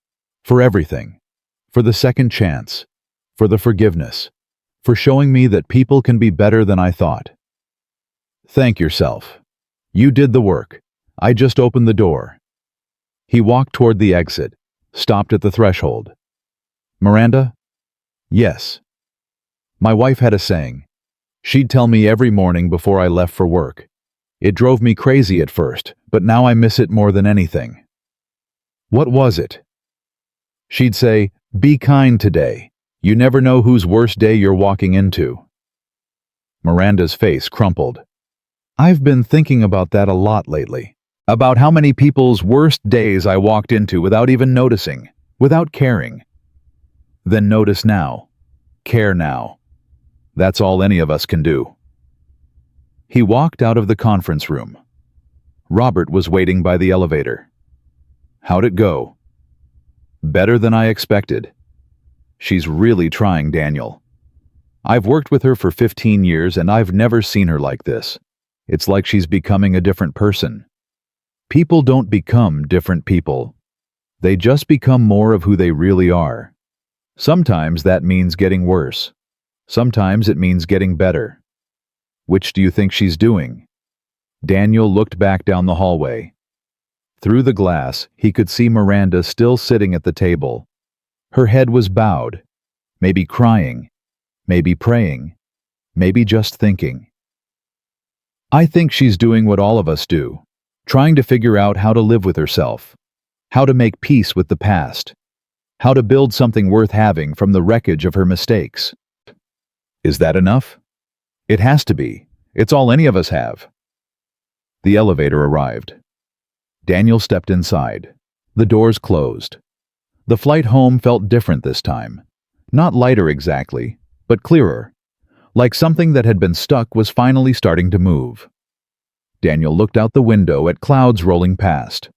For everything. For the second chance. for the forgiveness, for showing me that people can be better than I thought. Thank yourself. You did the work. I just opened the door. He walked toward the exit, stopped at the threshold. Miranda? Yes. My wife had a saying. She'd tell me every morning before I left for work. It drove me crazy at first, but now I miss it more than anything. What was it? She'd say, "Be kind today. You never know whose worst day you're walking into." Miranda's face crumpled. I've been thinking about that a lot lately. About how many people's worst days I walked into without even noticing, without caring. Then notice now. Care now. That's all any of us can do. He walked out of the conference room. Robert was waiting by the elevator. How'd it go? Better than I expected. She's really trying, Daniel. I've worked with her for 15 years and I've never seen her like this. It's like she's becoming a different person. People don't become different people. They just become more of who they really are. Sometimes that means getting worse. Sometimes it means getting better. Which do you think she's doing? Daniel looked back down the hallway. Through the glass, he could see Miranda still sitting at the table. Her head was bowed, maybe crying, maybe praying, maybe just thinking. I think she's doing what all of us do, trying to figure out how to live with herself, how to make peace with the past, how to build something worth having from the wreckage of her mistakes. Is that enough? It has to be. It's all any of us have. The elevator arrived. Daniel stepped inside. The doors closed. The flight home felt different this time. Not lighter exactly, but clearer. Like something that had been stuck was finally starting to move. Daniel looked out the window at clouds rolling past.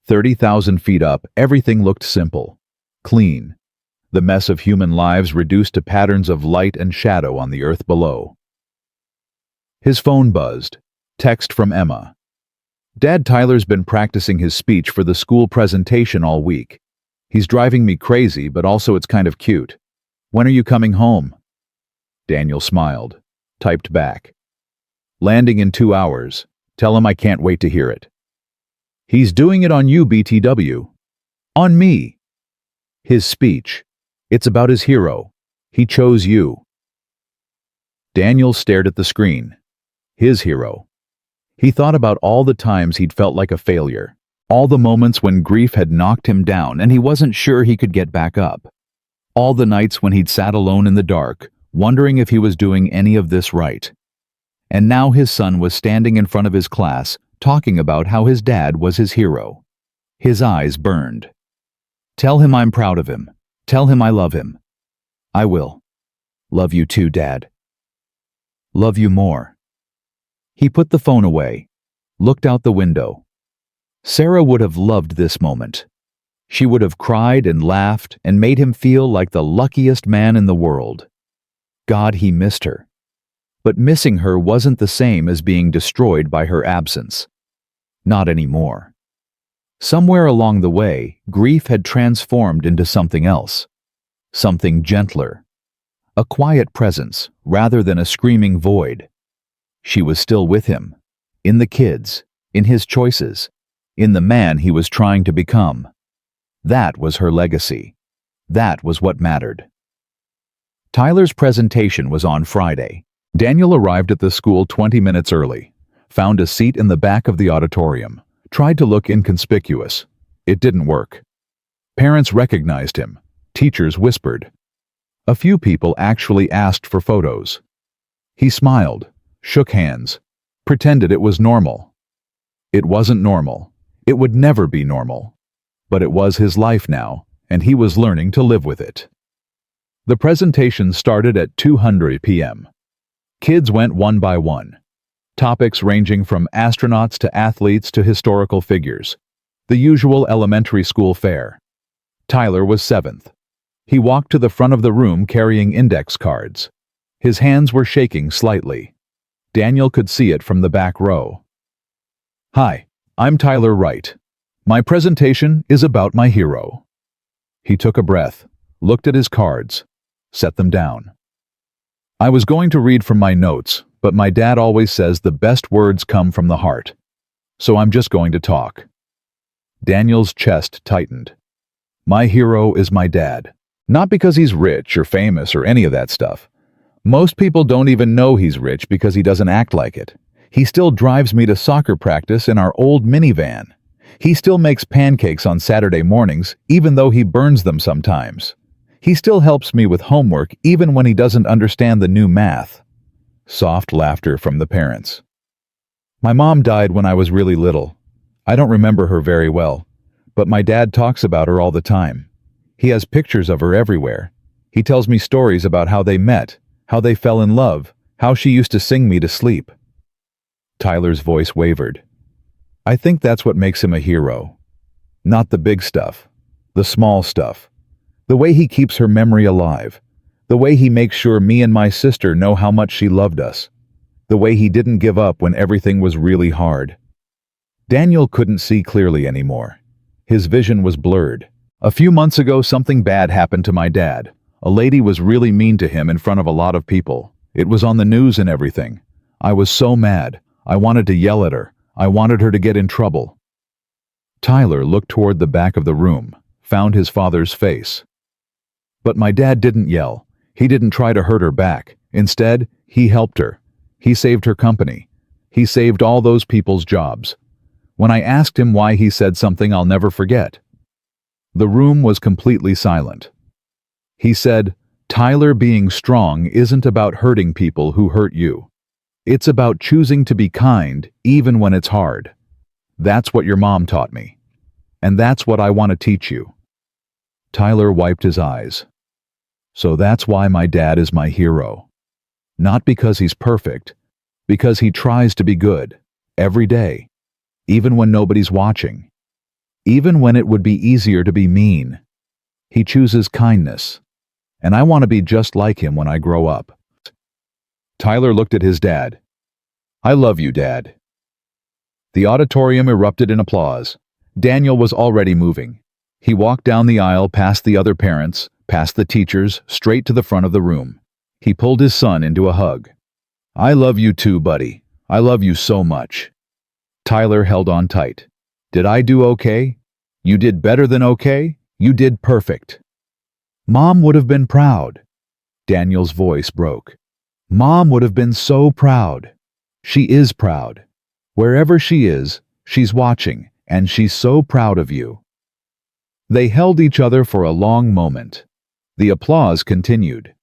30,000 feet up, everything looked simple, clean. The mess of human lives reduced to patterns of light and shadow on the earth below. His phone buzzed. Text from Emma. Dad, Tyler's been practicing his speech for the school presentation all week. He's driving me crazy, but also it's kind of cute. When are you coming home? Daniel smiled, typed back. Landing in 2 hours. Tell him I can't wait to hear it. He's doing it on you, BTW. On me. His speech. It's about his hero. He chose you. Daniel stared at the screen. His hero. He thought about all the times he'd felt like a failure, all the moments when grief had knocked him down and he wasn't sure he could get back up, all the nights when he'd sat alone in the dark, wondering if he was doing any of this right. And now his son was standing in front of his class, talking about how his dad was his hero. His eyes burned. Tell him I'm proud of him. Tell him I love him. I will. Love you too, Dad. Love you more. He put the phone away, looked out the window. Sarah would have loved this moment. She would have cried and laughed and made him feel like the luckiest man in the world. God, he missed her. But missing her wasn't the same as being destroyed by her absence. Not anymore. Somewhere along the way, grief had transformed into something else. Something gentler. A quiet presence rather than a screaming void. She was still with him, in the kids, in his choices, in the man he was trying to become. That was her legacy. That was what mattered. Tyler's presentation was on Friday. Daniel arrived at the school 20 minutes early, found a seat in the back of the auditorium, tried to look inconspicuous. It didn't work. Parents recognized him. Teachers whispered. A few people actually asked for photos. He smiled, shook hands, pretended it was normal. It wasn't normal. It would never be normal. But it was his life now, and he was learning to live with it. The presentation started at 2:00 p.m. Kids went one by one. Topics ranging from astronauts to athletes to historical figures. The usual elementary school fare. Tyler was 7th. He walked to the front of the room carrying index cards. His hands were shaking slightly. Daniel could see it from the back row. Hi, I'm Tyler Wright. My presentation is about my hero. He took a breath, looked at his cards, Set them down. I was going to read from my notes, but my dad always says the best words come from the heart. So I'm just going to talk. Daniel's chest tightened. My hero is my dad. Not because he's rich or famous or any of that stuff. Most people don't even know he's rich because he doesn't act like it. He still drives me to soccer practice in our old minivan. He still makes pancakes on Saturday mornings, even though he burns them sometimes. He still helps me with homework even when he doesn't understand the new math. Soft laughter from the parents. My mom died when I was really little. I don't remember her very well, but my dad talks about her all the time. He has pictures of her everywhere. He tells me stories about how they met, how they fell in love, how she used to sing me to sleep. Tyler's voice wavered. I think that's what makes him a hero. Not the big stuff, the small stuff. The way he keeps her memory alive. The way he makes sure me and my sister know how much she loved us. The way he didn't give up when everything was really hard. Daniel couldn't see clearly anymore. His vision was blurred. A few months ago, something bad happened to my dad. A lady was really mean to him in front of a lot of people. It was on the news and everything. I was so mad. I wanted to yell at her. I wanted her to get in trouble. Tyler looked toward the back of the room, found his father's face. But my dad didn't yell. He didn't try to hurt her back. Instead, he helped her. He saved her company. He saved all those people's jobs. When I asked him why, he said something I'll never forget. The room was completely silent. He said, Tyler, being strong isn't about hurting people who hurt you. It's about choosing to be kind even when it's hard. That's what your mom taught me. And that's what I want to teach you. Tyler wiped his eyes. So that's why my dad is my hero. Not because he's perfect, because he tries to be good, every day, even when nobody's watching. Even when it would be easier to be mean. He chooses kindness. And I want to be just like him when I grow up. Tyler looked at his dad. I love you, Dad. The auditorium erupted in applause. Daniel was already moving. He walked down the aisle past the other parents, past the teachers, straight to the front of the room. He pulled his son into a hug. I love you too, buddy. I love you so much. Tyler held on tight. Did I do okay? You did better than okay? You did perfect. Mom would have been proud. Daniel's voice broke. Mom would have been so proud. She is proud. Wherever she is, she's watching, and she's so proud of you. They held each other for a long moment. The applause continued.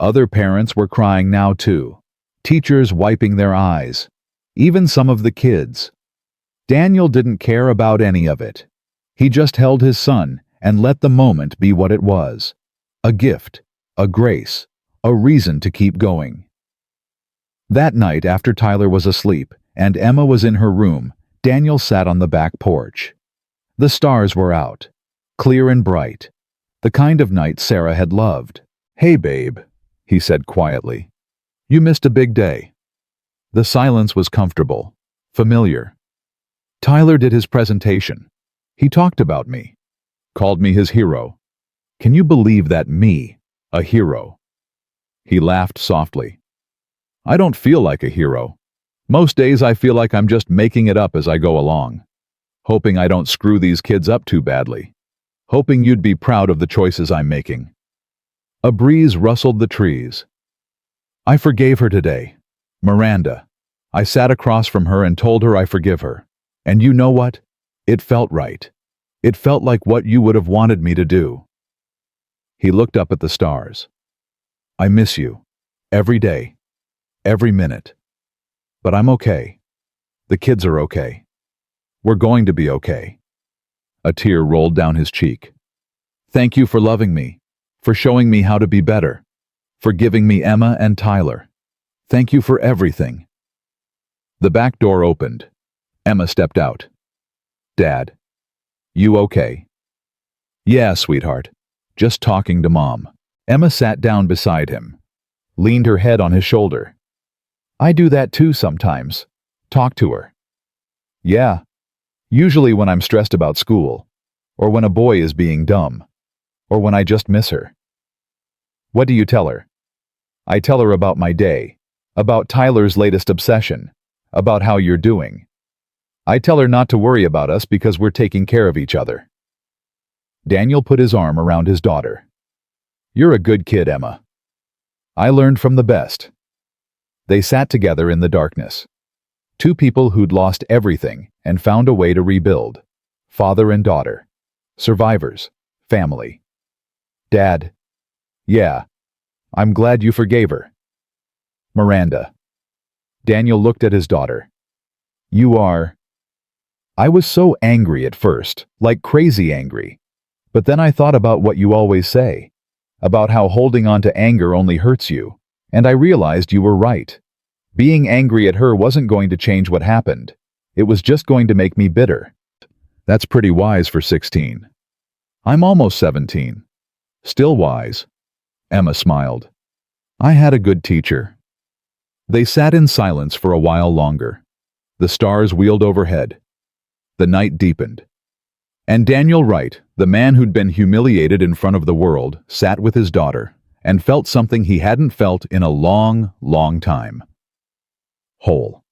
Other parents were crying now too. Teachers wiping their eyes. Even some of the kids. Daniel didn't care about any of it. He just held his son and let the moment be what it was. A gift, a grace, a reason to keep going. That night, after Tyler was asleep and Emma was in her room, Daniel sat on the back porch. The stars were out, clear and bright, the kind of night Sarah had loved. Hey, babe, he said quietly. You missed a big day. The silence was comfortable, familiar. Tyler did his presentation. He talked about me, called me his hero. Can you believe that, me, a hero? He laughed softly. I don't feel like a hero. Most days I feel like I'm just making it up as I go along. Hoping I don't screw these kids up too badly. Hoping you'd be proud of the choices I'm making. A breeze rustled the trees. I forgave her today. Miranda. I sat across from her and told her I forgive her. And you know what? It felt right. It felt like what you would have wanted me to do. He looked up at the stars. I miss you. Every day. Every minute. But I'm okay. The kids are okay. We're going to be okay. A tear rolled down his cheek. Thank you for loving me, for showing me how to be better, for giving me Emma and Tyler. Thank you for everything. The back door opened. Emma stepped out. Dad, you okay? Yeah, sweetheart. Just talking to Mom. Emma sat down beside him, leaned her head on his shoulder. I do that too sometimes. Talk to her. Yeah. Usually when I'm stressed about school, or when a boy is being dumb, or when I just miss her. What do you tell her? I tell her about my day, about Tyler's latest obsession, about how you're doing. I tell her not to worry about us because we're taking care of each other. Daniel put his arm around his daughter. You're a good kid, Emma. I learned from the best. They sat together in the darkness. Two people who'd lost everything and found a way to rebuild. Father and daughter. Survivors. Family. Dad. Yeah. I'm glad you forgave her. Miranda. Daniel looked at his daughter. You are... I was so angry at first, like crazy angry. But then I thought about what you always say, about how holding on to anger only hurts you, and I realized you were right. Being angry at her wasn't going to change what happened. It was just going to make me bitter. That's pretty wise for 16. I'm almost 17. Still wise. Emma smiled. I had a good teacher. They sat in silence for a while longer. The stars wheeled overhead. The night deepened. And Daniel Wright, the man who'd been humiliated in front of the world, sat with his daughter and felt something he hadn't felt in a long, long time. Whole.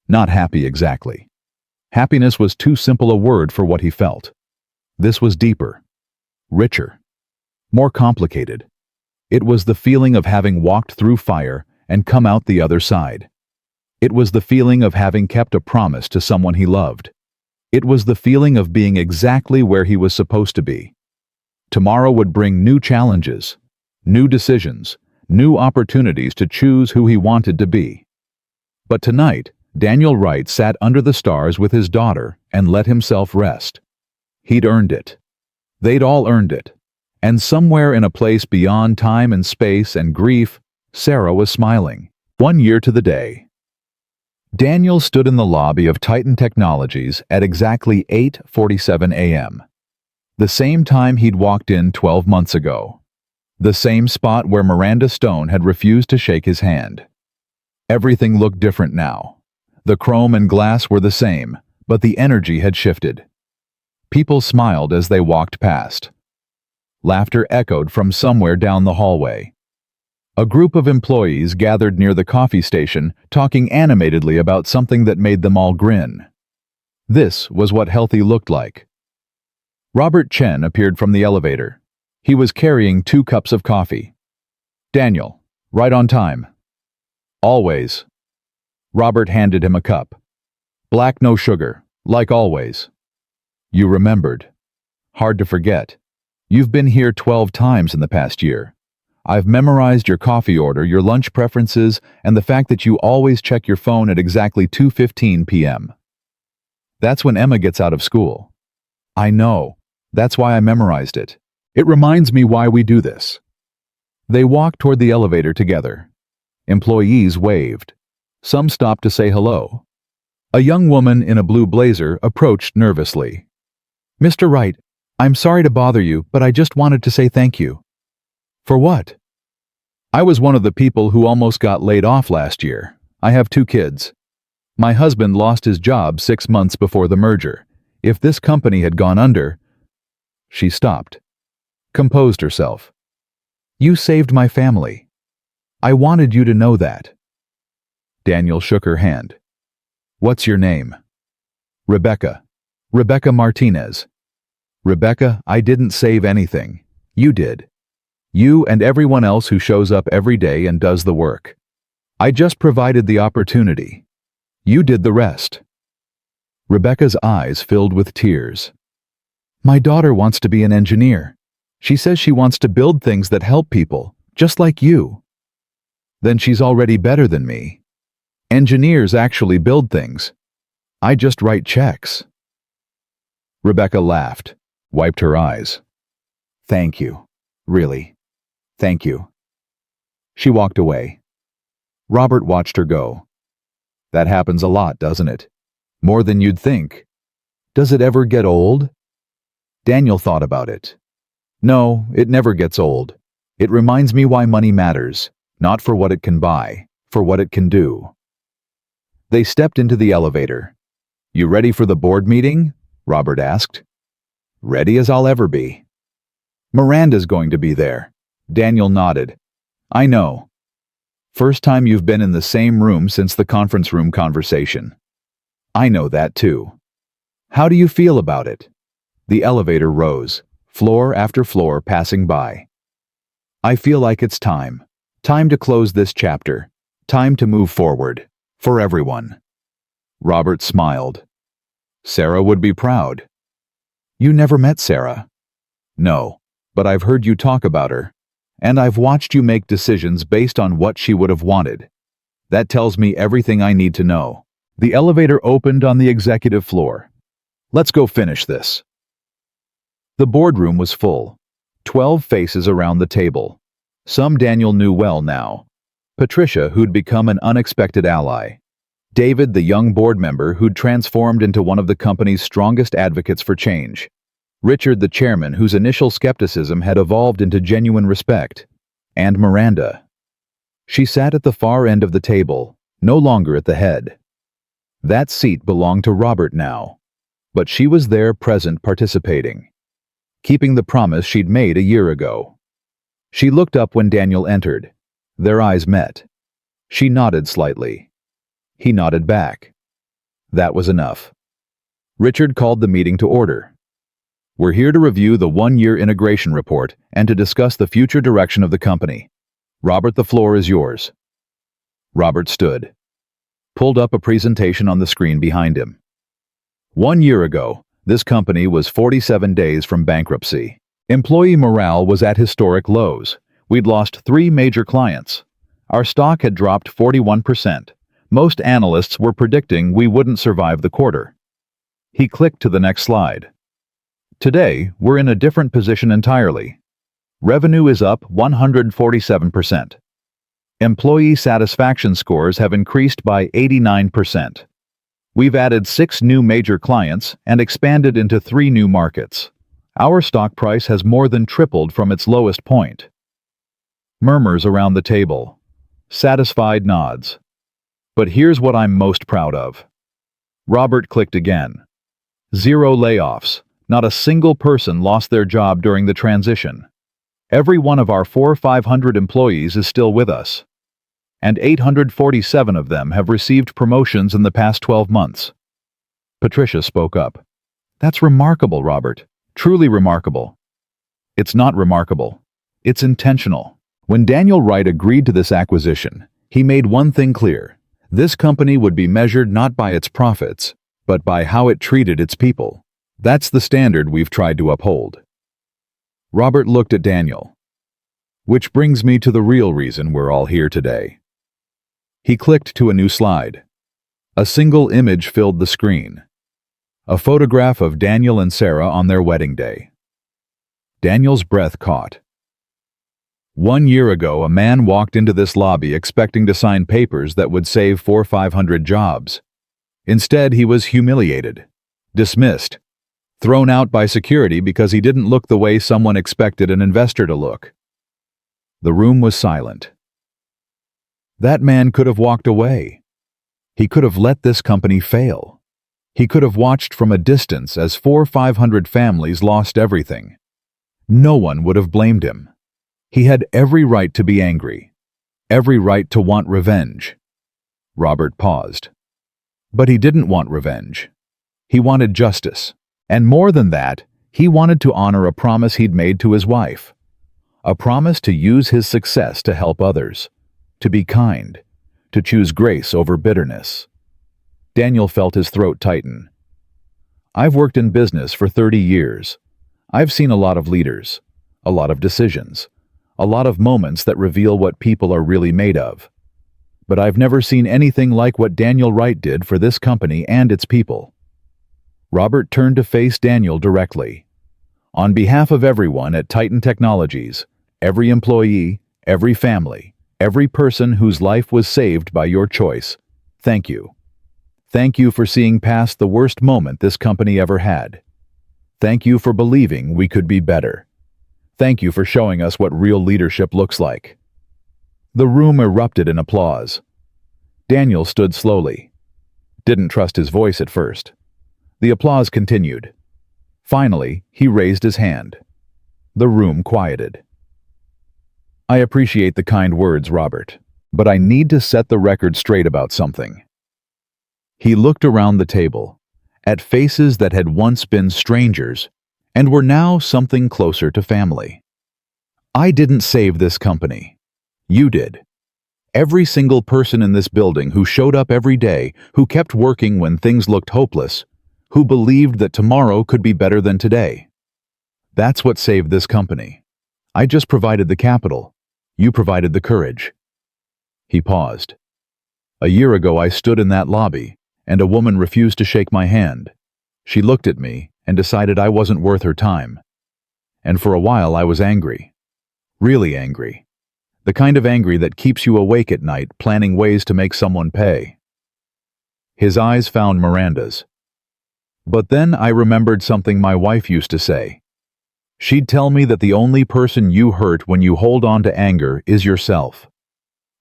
Not happy exactly. Happiness was too simple a word for what he felt. This was deeper, richer, more complicated. It was the feeling of having walked through fire and come out the other side. It was the feeling of having kept a promise to someone he loved. It was the feeling of being exactly where he was supposed to be. Tomorrow would bring new challenges, new decisions, new opportunities to choose who he wanted to be. But tonight, Daniel Wright sat under the stars with his daughter and let himself rest. He'd earned it. They'd all earned it. And somewhere in a place beyond time and space and grief, Sarah was smiling. 1 year to the day. Daniel stood in the lobby of Titan Technologies at exactly 8:47 a.m. The same time he'd walked in 12 months ago. The same spot where Miranda Stone had refused to shake his hand. Everything looked different now. The chrome and glass were the same, but the energy had shifted. People smiled as they walked past. Laughter echoed from somewhere down the hallway. A group of employees gathered near the coffee station, talking animatedly about something that made them all grin. This was what healthy looked like. Robert Chen appeared from the elevator. He was carrying 2 cups of coffee. Daniel, right on time. Always. Robert handed him a cup. Black, no sugar, like always. You remembered. Hard to forget. You've been here 12 times in the past year. I've memorized your coffee order, your lunch preferences, and the fact that you always check your phone at exactly 2:15 p.m. That's when Emma gets out of school. I know. That's why I memorized it. It reminds me why we do this. They walked toward the elevator together. Employees waved. Some stopped to say hello. A young woman in a blue blazer approached nervously. Mr. Wright, I'm sorry to bother you, but I just wanted to say thank you. For what? I was one of the people who almost got laid off last year. I have 2 kids. My husband lost his job 6 months before the merger. If this company had gone under... She stopped. Composed herself. You saved my family. I wanted you to know that. Daniel shook her hand. What's your name? Rebecca. Rebecca Martinez. Rebecca, I didn't save anything. You did. You and everyone else who shows up every day and does the work. I just provided the opportunity. You did the rest. Rebecca's eyes filled with tears. My daughter wants to be an engineer. She says she wants to build things that help people, just like you. Then she's already better than me. Engineers actually build things. I just write checks. Rebecca laughed, wiped her eyes. Thank you. Really. Thank you. She walked away. Robert watched her go. That happens a lot, doesn't it? More than you'd think. Does it ever get old? Daniel thought about it. No, it never gets old. It reminds me why money matters, not for what it can buy, for what it can do. They stepped into the elevator. You ready for the board meeting? Robert asked. Ready as I'll ever be. Miranda's going to be there. Daniel nodded. I know. First time you've been in the same room since the conference room conversation. I know that too. How do you feel about it? The elevator rose, floor after floor passing by. I feel like it's time. Time to close this chapter. Time to move forward. For everyone. Robert smiled. Sarah would be proud. You never met Sarah. No, but I've heard you talk about her. And I've watched you make decisions based on what she would have wanted. That tells me everything I need to know. The elevator opened on the executive floor. Let's go finish this. The boardroom was full. 12 faces around the table. Some Daniel knew well now. Patricia, who'd become an unexpected ally. David, the young board member who'd transformed into one of the company's strongest advocates for change. Richard, the chairman, whose initial skepticism had evolved into genuine respect. And Miranda. She sat at the far end of the table, no longer at the head. That seat belonged to Robert now. But she was there present, participating. Keeping the promise she'd made a year ago. She looked up when Daniel entered. Their eyes met. She nodded slightly. He nodded back. That was enough. Richard called the meeting to order. We're here to review the one-year integration report and to discuss the future direction of the company. Robert, the floor is yours. Robert stood. Pulled up a presentation on the screen behind him. 1 year ago, this company was 47 days from bankruptcy. Employee morale was at historic lows. We'd lost 3 major clients. Our stock had dropped 41%. Most analysts were predicting we wouldn't survive the quarter. He clicked to the next slide. Today, we're in a different position entirely. Revenue is up 147%. Employee satisfaction scores have increased by 89%. We've added 6 new major clients and expanded into 3 new markets. Our stock price has more than tripled from its lowest point. Murmurs around the table. Satisfied nods. But here's what I'm most proud of. Robert clicked again. 0 layoffs. Not a single person lost their job during the transition. Every one of our 400-500 employees is still with us. And 847 of them have received promotions in the past 12 months. Patricia spoke up. That's remarkable, Robert. Truly remarkable. It's not remarkable. It's intentional. When Daniel Wright agreed to this acquisition, he made one thing clear. This company would be measured not by its profits, but by how it treated its people. That's the standard we've tried to uphold. Robert looked at Daniel. Which brings me to the real reason we're all here today. He clicked to a new slide. A single image filled the screen. A photograph of Daniel and Sarah on their wedding day. Daniel's breath caught. 1 year ago, a man walked into this lobby expecting to sign papers that would save 400-500 jobs. Instead, he was humiliated, dismissed, thrown out by security because he didn't look the way someone expected an investor to look. The room was silent. That man could have walked away. He could have let this company fail. He could have watched from a distance as 400-500 families lost everything. No one would have blamed him. He had every right to be angry, every right to want revenge. Robert paused. But he didn't want revenge. He wanted justice. And more than that, he wanted to honor a promise he'd made to his wife. A promise to use his success to help others, to be kind, to choose grace over bitterness. Daniel felt his throat tighten. I've worked in business for 30 years. I've seen a lot of leaders, a lot of decisions, a lot of moments that reveal what people are really made of. But I've never seen anything like what Daniel Wright did for this company and its people. Robert turned to face Daniel directly. On behalf of everyone at Titan Technologies, every employee, every family, every person whose life was saved by your choice, thank you. Thank you for seeing past the worst moment this company ever had. Thank you for believing we could be better. Thank you for showing us what real leadership looks like. The room erupted in applause. Daniel stood slowly. Didn't trust his voice at first. The applause continued. Finally, he raised his hand. The room quieted. I appreciate the kind words, Robert, but I need to set the record straight about something. He looked around the table, at faces that had once been strangers and were now something closer to family. I didn't save this company. You did. Every single person in this building who showed up every day, who kept working when things looked hopeless, who believed that tomorrow could be better than today. That's what saved this company. I just provided the capital. You provided the courage. He paused. A year ago I stood in that lobby, and a woman refused to shake my hand. She looked at me and decided I wasn't worth her time. And for a while I was angry. Really angry. The kind of angry that keeps you awake at night planning ways to make someone pay. His eyes found Miranda's. But then I remembered something my wife used to say. She'd tell me that the only person you hurt when you hold on to anger is yourself.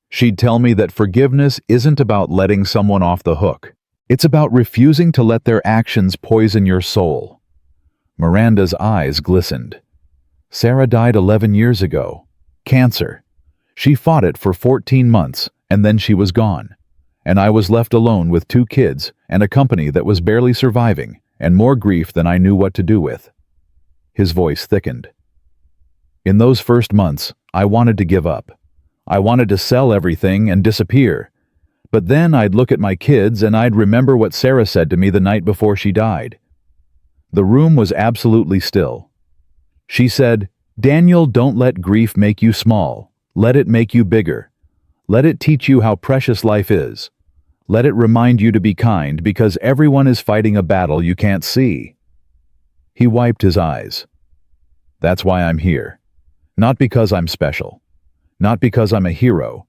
She'd tell me that forgiveness isn't about letting someone off the hook. It's about refusing to let their actions poison your soul. Miranda's eyes glistened. Sarah died 11 years ago. Cancer. She fought it for 14 months, and then she was gone. And I was left alone with 2 kids and a company that was barely surviving, and more grief than I knew what to do with. His voice thickened. In those first months, I wanted to give up. I wanted to sell everything and disappear. But then I'd look at my kids and I'd remember what Sarah said to me the night before she died. The room was absolutely still. She said, "Daniel, don't let grief make you small. Let it make you bigger. Let it teach you how precious life is. Let it remind you to be kind because everyone is fighting a battle you can't see." He wiped his eyes. That's why I'm here. Not because I'm special. Not because I'm a hero.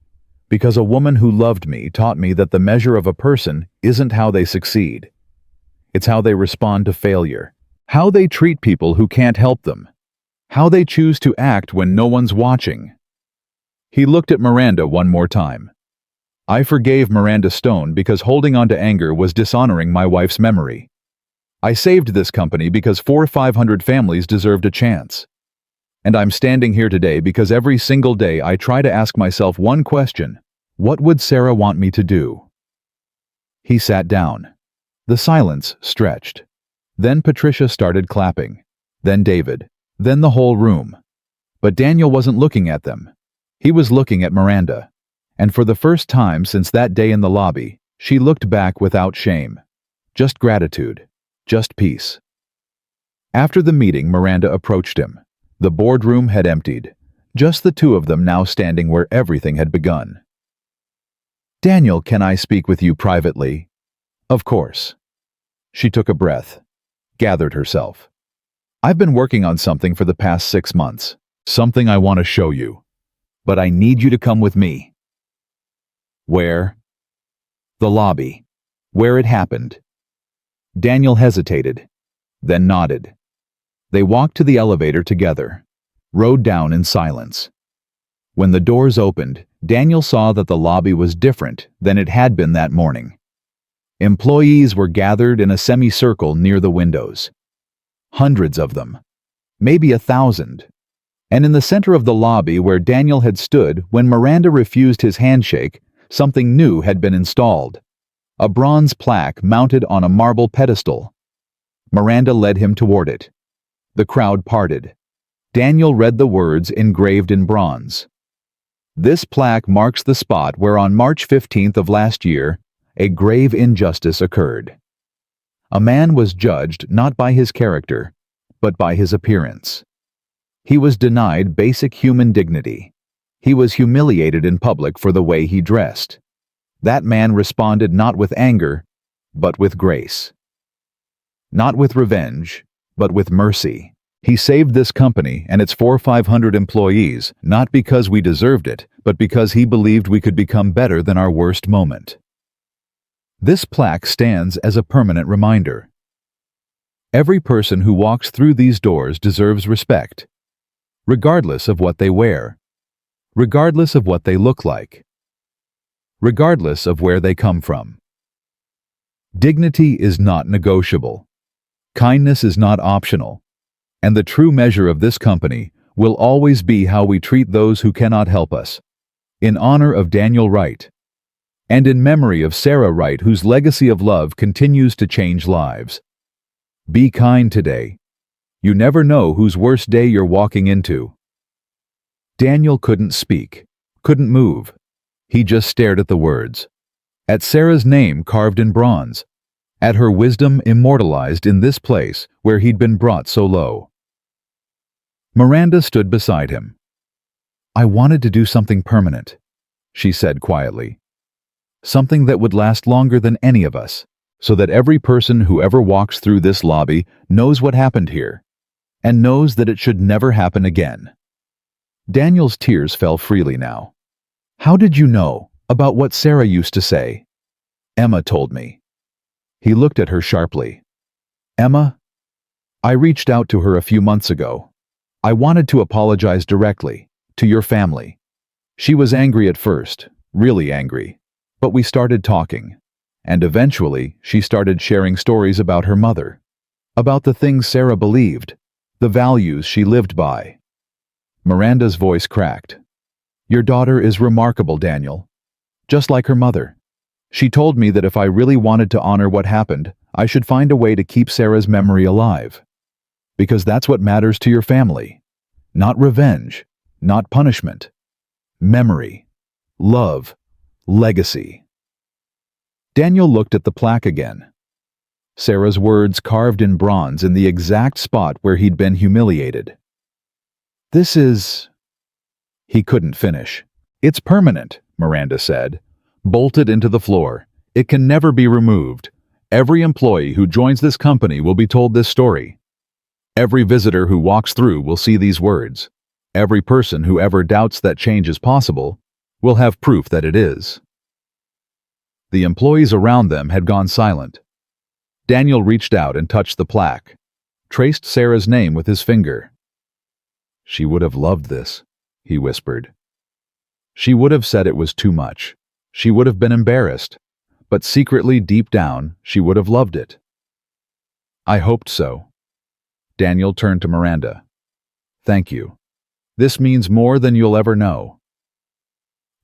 Because a woman who loved me taught me that the measure of a person isn't how they succeed. It's how they respond to failure. How they treat people who can't help them. How they choose to act when no one's watching. He looked at Miranda one more time. I forgave Miranda Stone because holding on to anger was dishonoring my wife's memory. I saved this company because 400 or 500 families deserved a chance. And I'm standing here today because every single day I try to ask myself one question: what would Sarah want me to do? He sat down. The silence stretched. Then Patricia started clapping. Then David. Then the whole room. But Daniel wasn't looking at them. He was looking at Miranda. And for the first time since that day in the lobby, she looked back without shame. Just gratitude. Just peace. After the meeting, Miranda approached him. The boardroom had emptied. Just the 2 of them now standing where everything had begun. "Daniel, can I speak with you privately?" "Of course." She took a breath. Gathered herself. "I've been working on something for the past 6 months. Something I want to show you. But I need you to come with me." "Where?" "The lobby. Where it happened." Daniel hesitated, then nodded. They walked to the elevator together, rode down in silence. When the doors opened, Daniel saw that the lobby was different than it had been that morning. Employees were gathered in a semicircle near the windows. Hundreds of them. Maybe 1,000. And in the center of the lobby where Daniel had stood when Miranda refused his handshake, something new had been installed. A bronze plaque mounted on a marble pedestal. Miranda led him toward it. The crowd parted. Daniel read the words engraved in bronze. "This plaque marks the spot where on March 15th of last year, a grave injustice occurred. A man was judged not by his character, but by his appearance. He was denied basic human dignity. He was humiliated in public for the way he dressed. That man responded not with anger, but with grace. Not with revenge, but with mercy. He saved this company and its 400 or 500 employees, not because we deserved it, but because he believed we could become better than our worst moment." This plaque stands as a permanent reminder. Every person who walks through these doors deserves respect, regardless of what they wear, regardless of what they look like, regardless of where they come from. Dignity is not negotiable. Kindness is not optional. And the true measure of this company will always be how we treat those who cannot help us. In honor of Daniel Wright, and in memory of Sarah Wright, whose legacy of love continues to change lives. Be kind today. You never know whose worst day you're walking into. Daniel couldn't speak, couldn't move. He just stared at the words. At Sarah's name carved in bronze. At her wisdom immortalized in this place where he'd been brought so low. Miranda stood beside him. "I wanted to do something permanent," she said quietly. "Something that would last longer than any of us, so that every person who ever walks through this lobby knows what happened here, and knows that it should never happen again." Daniel's tears fell freely now. "How did you know about what Sarah used to say?" "Emma told me." He looked at her sharply. "Emma? I reached out to her a few months ago. I wanted to apologize directly, to your family. She was angry at first, really angry, but we started talking, and eventually she started sharing stories about her mother, about the things Sarah believed, the values she lived by." Miranda's voice cracked. "Your daughter is remarkable, Daniel. Just like her mother. She told me that if I really wanted to honor what happened, I should find a way to keep Sarah's memory alive. Because that's what matters to your family. Not revenge, not punishment. Memory, love, legacy." Daniel looked at the plaque again. Sarah's words carved in bronze in the exact spot where he'd been humiliated. "This is—" He couldn't finish. "It's permanent," Miranda said. "Bolted into the floor. It can never be removed. Every employee who joins this company will be told this story. Every visitor who walks through will see these words. Every person who ever doubts that change is possible will have proof that it is." The employees around them had gone silent. Daniel reached out and touched the plaque, traced Sarah's name with his finger. "She would have loved this," he whispered. "She would have said it was too much. She would have been embarrassed, but secretly deep down she would have loved it." "I hoped so." Daniel turned to Miranda. "Thank you. This means more than you'll ever know.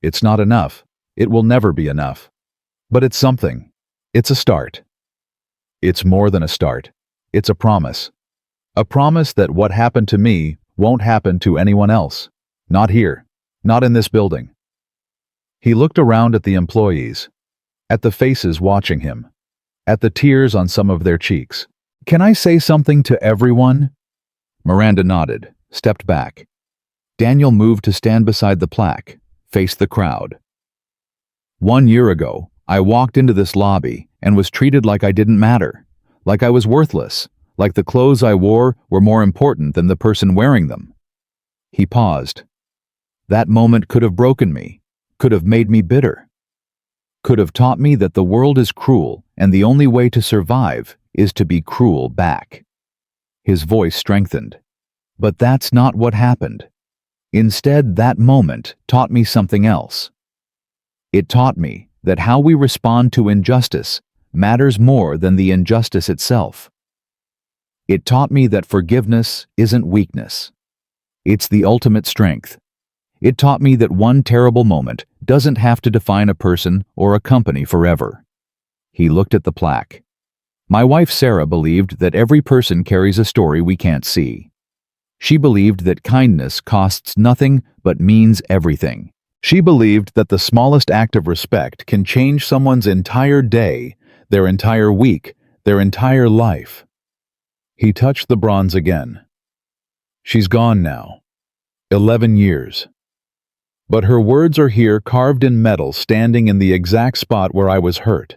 It's not enough. It will never be enough. But it's something. It's a start. It's more than a start. It's a promise. A promise that what happened to me won't happen to anyone else. Not here. Not in this building." He looked around at the employees, at the faces watching him, at the tears on some of their cheeks. "Can I say something to everyone?" Miranda nodded, stepped back. Daniel moved to stand beside the plaque, faced the crowd. "1 year ago, I walked into this lobby and was treated like I didn't matter, like I was worthless, like the clothes I wore were more important than the person wearing them." He paused. "That moment could have broken me, could have made me bitter, could have taught me that the world is cruel and the only way to survive is to be cruel back." His voice strengthened. "But that's not what happened. Instead, that moment taught me something else. It taught me that how we respond to injustice matters more than the injustice itself. It taught me that forgiveness isn't weakness. It's the ultimate strength. It taught me that one terrible moment doesn't have to define a person or a company forever." He looked at the plaque. "My wife Sarah believed that every person carries a story we can't see. She believed that kindness costs nothing but means everything. She believed that the smallest act of respect can change someone's entire day, their entire week, their entire life." He touched the bronze again. "She's gone now. 11 years. But her words are here carved in metal, standing in the exact spot where I was hurt.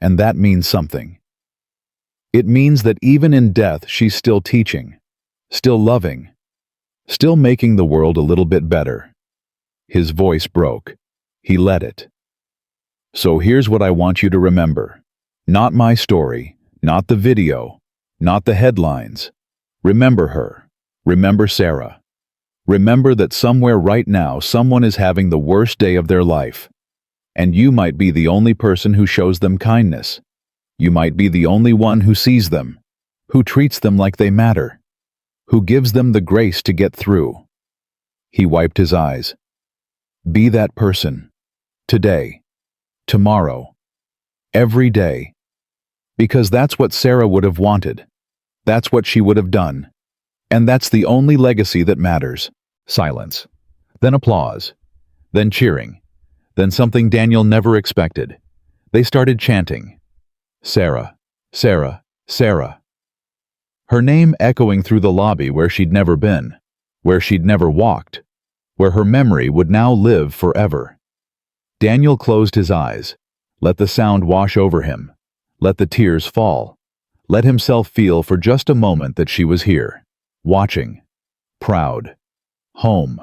And that means something. It means that even in death she's still teaching, still loving, still making the world a little bit better." His voice broke. He let it. "So here's what I want you to remember. Not my story, not the video, not the headlines. Remember her. Remember Sarah. Remember that somewhere right now someone is having the worst day of their life. And you might be the only person who shows them kindness. You might be the only one who sees them, who treats them like they matter, who gives them the grace to get through. He wiped his eyes. Be that person. Today. Tomorrow. Every day. Because that's what Sarah would have wanted. That's what she would have done. And that's the only legacy that matters. Silence. Then applause. Then cheering. Then something Daniel never expected. They started chanting. Sarah. Sarah. Sarah. Her name echoing through the lobby where she'd never been, where she'd never walked, where her memory would now live forever. Daniel closed his eyes, let the sound wash over him, let the tears fall, let himself feel for just a moment that she was here, watching, proud, home.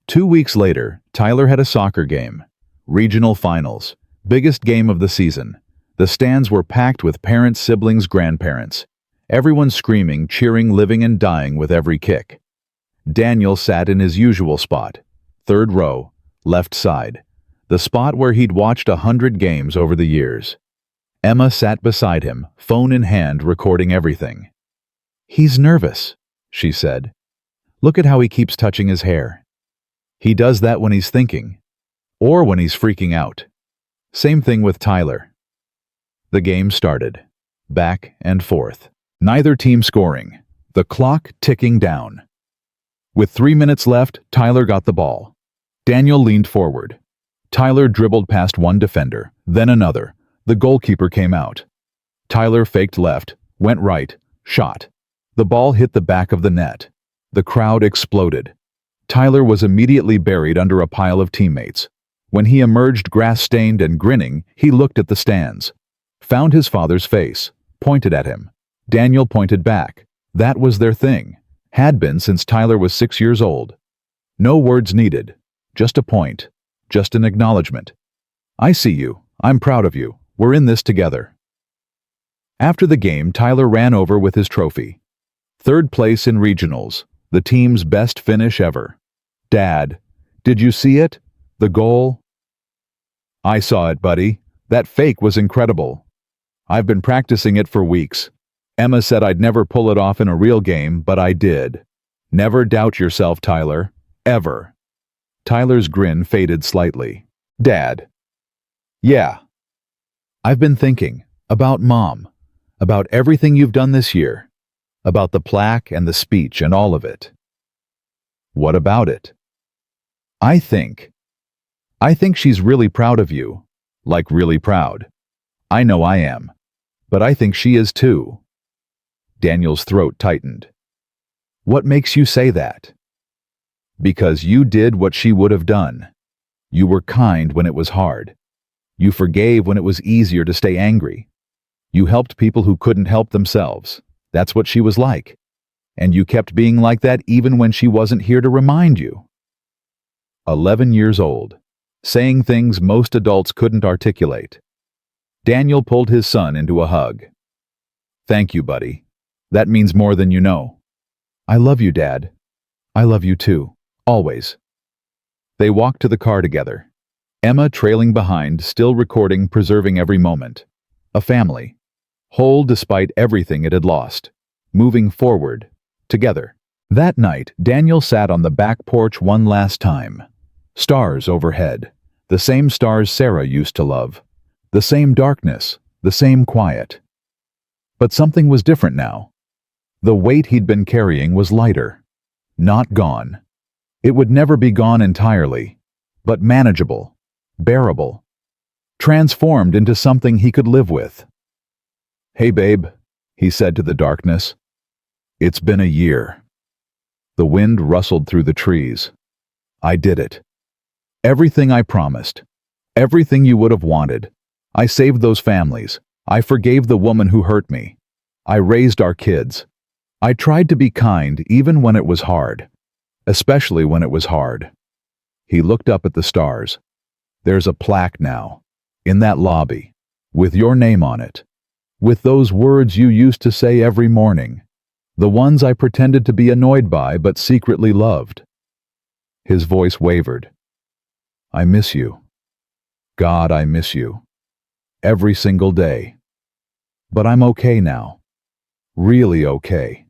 2 weeks later, Tyler had a soccer game, regional finals, biggest game of the season. The stands were packed with parents, siblings, grandparents. Everyone screaming, cheering, living and dying with every kick. Daniel sat in his usual spot, third row, left side, the spot where he'd watched 100 games over the years. Emma sat beside him, phone in hand, recording everything. He's nervous, she said. Look at how he keeps touching his hair. He does that when he's thinking, or when he's freaking out. Same thing with Tyler. The game started, back and forth. Neither team scoring, the clock ticking down. With 3 minutes left, Tyler got the ball. Daniel leaned forward. Tyler dribbled past one defender, then another. The goalkeeper came out. Tyler faked left, went right, shot. The ball hit the back of the net. The crowd exploded. Tyler was immediately buried under a pile of teammates. When he emerged grass-stained and grinning, he looked at the stands. Found his father's face, pointed at him. Daniel pointed back. That was their thing. Had been since Tyler was 6 years old. No words needed. Just a point. Just an acknowledgement. I see you. I'm proud of you. We're in this together. After the game, Tyler ran over with his trophy. 3rd place in regionals. The team's best finish ever. Dad, did you see it? The goal? I saw it, buddy. That fake was incredible. I've been practicing it for weeks. Emma said I'd never pull it off in a real game, but I did. Never doubt yourself, Tyler. Ever. Tyler's grin faded slightly. Dad. Yeah. I've been thinking about Mom, about everything you've done this year, about the plaque and the speech and all of it. What about it? I think she's really proud of you. Like really proud. I know I am. But I think she is too. Daniel's throat tightened. What makes you say that? Because you did what she would have done. You were kind when it was hard. You forgave when it was easier to stay angry. You helped people who couldn't help themselves. That's what she was like. And you kept being like that even when she wasn't here to remind you. 11 years old, saying things most adults couldn't articulate. Daniel pulled his son into a hug. Thank you, buddy. That means more than you know. I love you, Dad. I love you too. Always. They walked to the car together. Emma trailing behind, still recording, preserving every moment. A family. Whole despite everything it had lost. Moving forward. Together. That night, Daniel sat on the back porch one last time. Stars overhead. The same stars Sarah used to love. The same darkness. The same quiet. But something was different now. The weight he'd been carrying was lighter. Not gone. It would never be gone entirely, but manageable, bearable, transformed into something he could live with. Hey, babe, he said to the darkness. It's been a year. The wind rustled through the trees. I did it. Everything I promised. Everything you would have wanted. I saved those families. I forgave the woman who hurt me. I raised our kids. I tried to be kind even when it was hard. Especially when it was hard. He looked up at the stars. There's a plaque now. In that lobby. With your name on it. With those words you used to say every morning. The ones I pretended to be annoyed by but secretly loved. His voice wavered. I miss you. God, I miss you. Every single day. But I'm okay now. Really okay.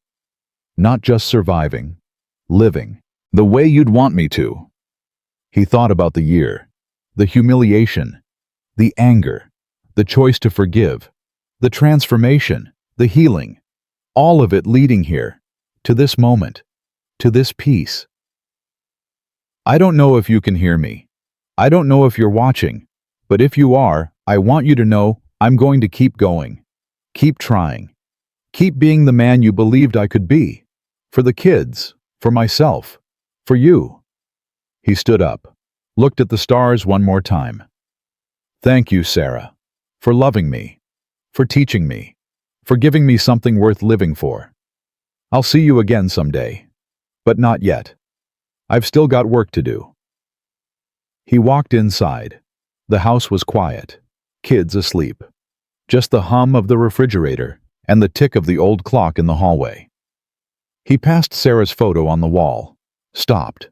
Not just surviving, living, the way you'd want me to. He thought about the year, the humiliation, the anger, the choice to forgive, the transformation, the healing, all of it leading here, to this moment, to this peace. I don't know if you can hear me. I don't know if you're watching, but if you are, I want you to know I'm going to keep going. Keep trying. Keep being the man you believed I could be. For the kids, for myself, for you. He stood up, looked at the stars one more time. Thank you, Sarah, for loving me, for teaching me, for giving me something worth living for. I'll see you again someday, but not yet. I've still got work to do. He walked inside. The house was quiet, kids asleep. Just the hum of the refrigerator and the tick of the old clock in the hallway. He passed Sarah's photo on the wall, stopped.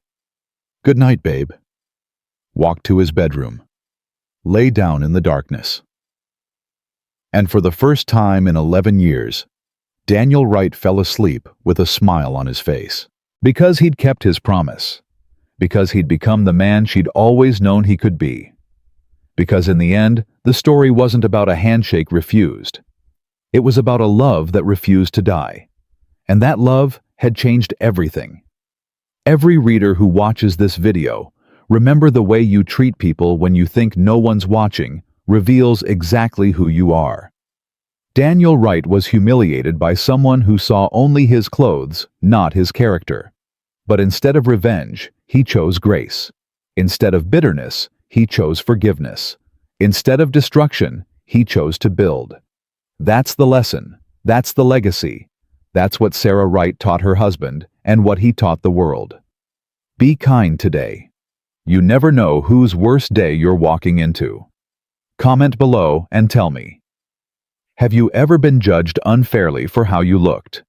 Good night, babe. Walked to his bedroom, lay down in the darkness. And for the first time in 11 years, Daniel Wright fell asleep with a smile on his face. Because he'd kept his promise. Because he'd become the man she'd always known he could be. Because in the end, the story wasn't about a handshake refused. It was about a love that refused to die. And that love had changed everything. Every reader who watches this video, remember the way you treat people when you think no one's watching reveals exactly who you are. Daniel Wright was humiliated by someone who saw only his clothes, not his character. But instead of revenge, he chose grace. Instead of bitterness, he chose forgiveness. Instead of destruction, he chose to build. That's the lesson. That's the legacy. That's what Sarah Wright taught her husband and what he taught the world. Be kind today. You never know whose worst day you're walking into. Comment below and tell me. Have you ever been judged unfairly for how you looked?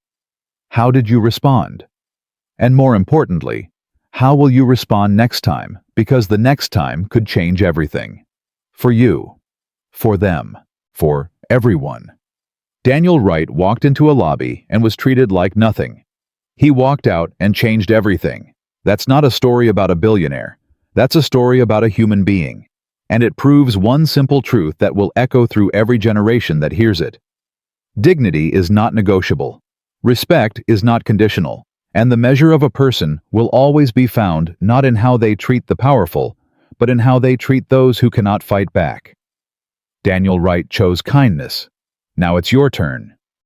How did you respond? And more importantly, how will you respond next time? Because the next time could change everything. For you, for them, for everyone. Daniel Wright walked into a lobby and was treated like nothing. He walked out and changed everything. That's not a story about a billionaire. That's a story about a human being. And it proves one simple truth that will echo through every generation that hears it. Dignity is not negotiable. Respect is not conditional. And the measure of a person will always be found not in how they treat the powerful, but in how they treat those who cannot fight back. Daniel Wright chose kindness. Now it's your turn.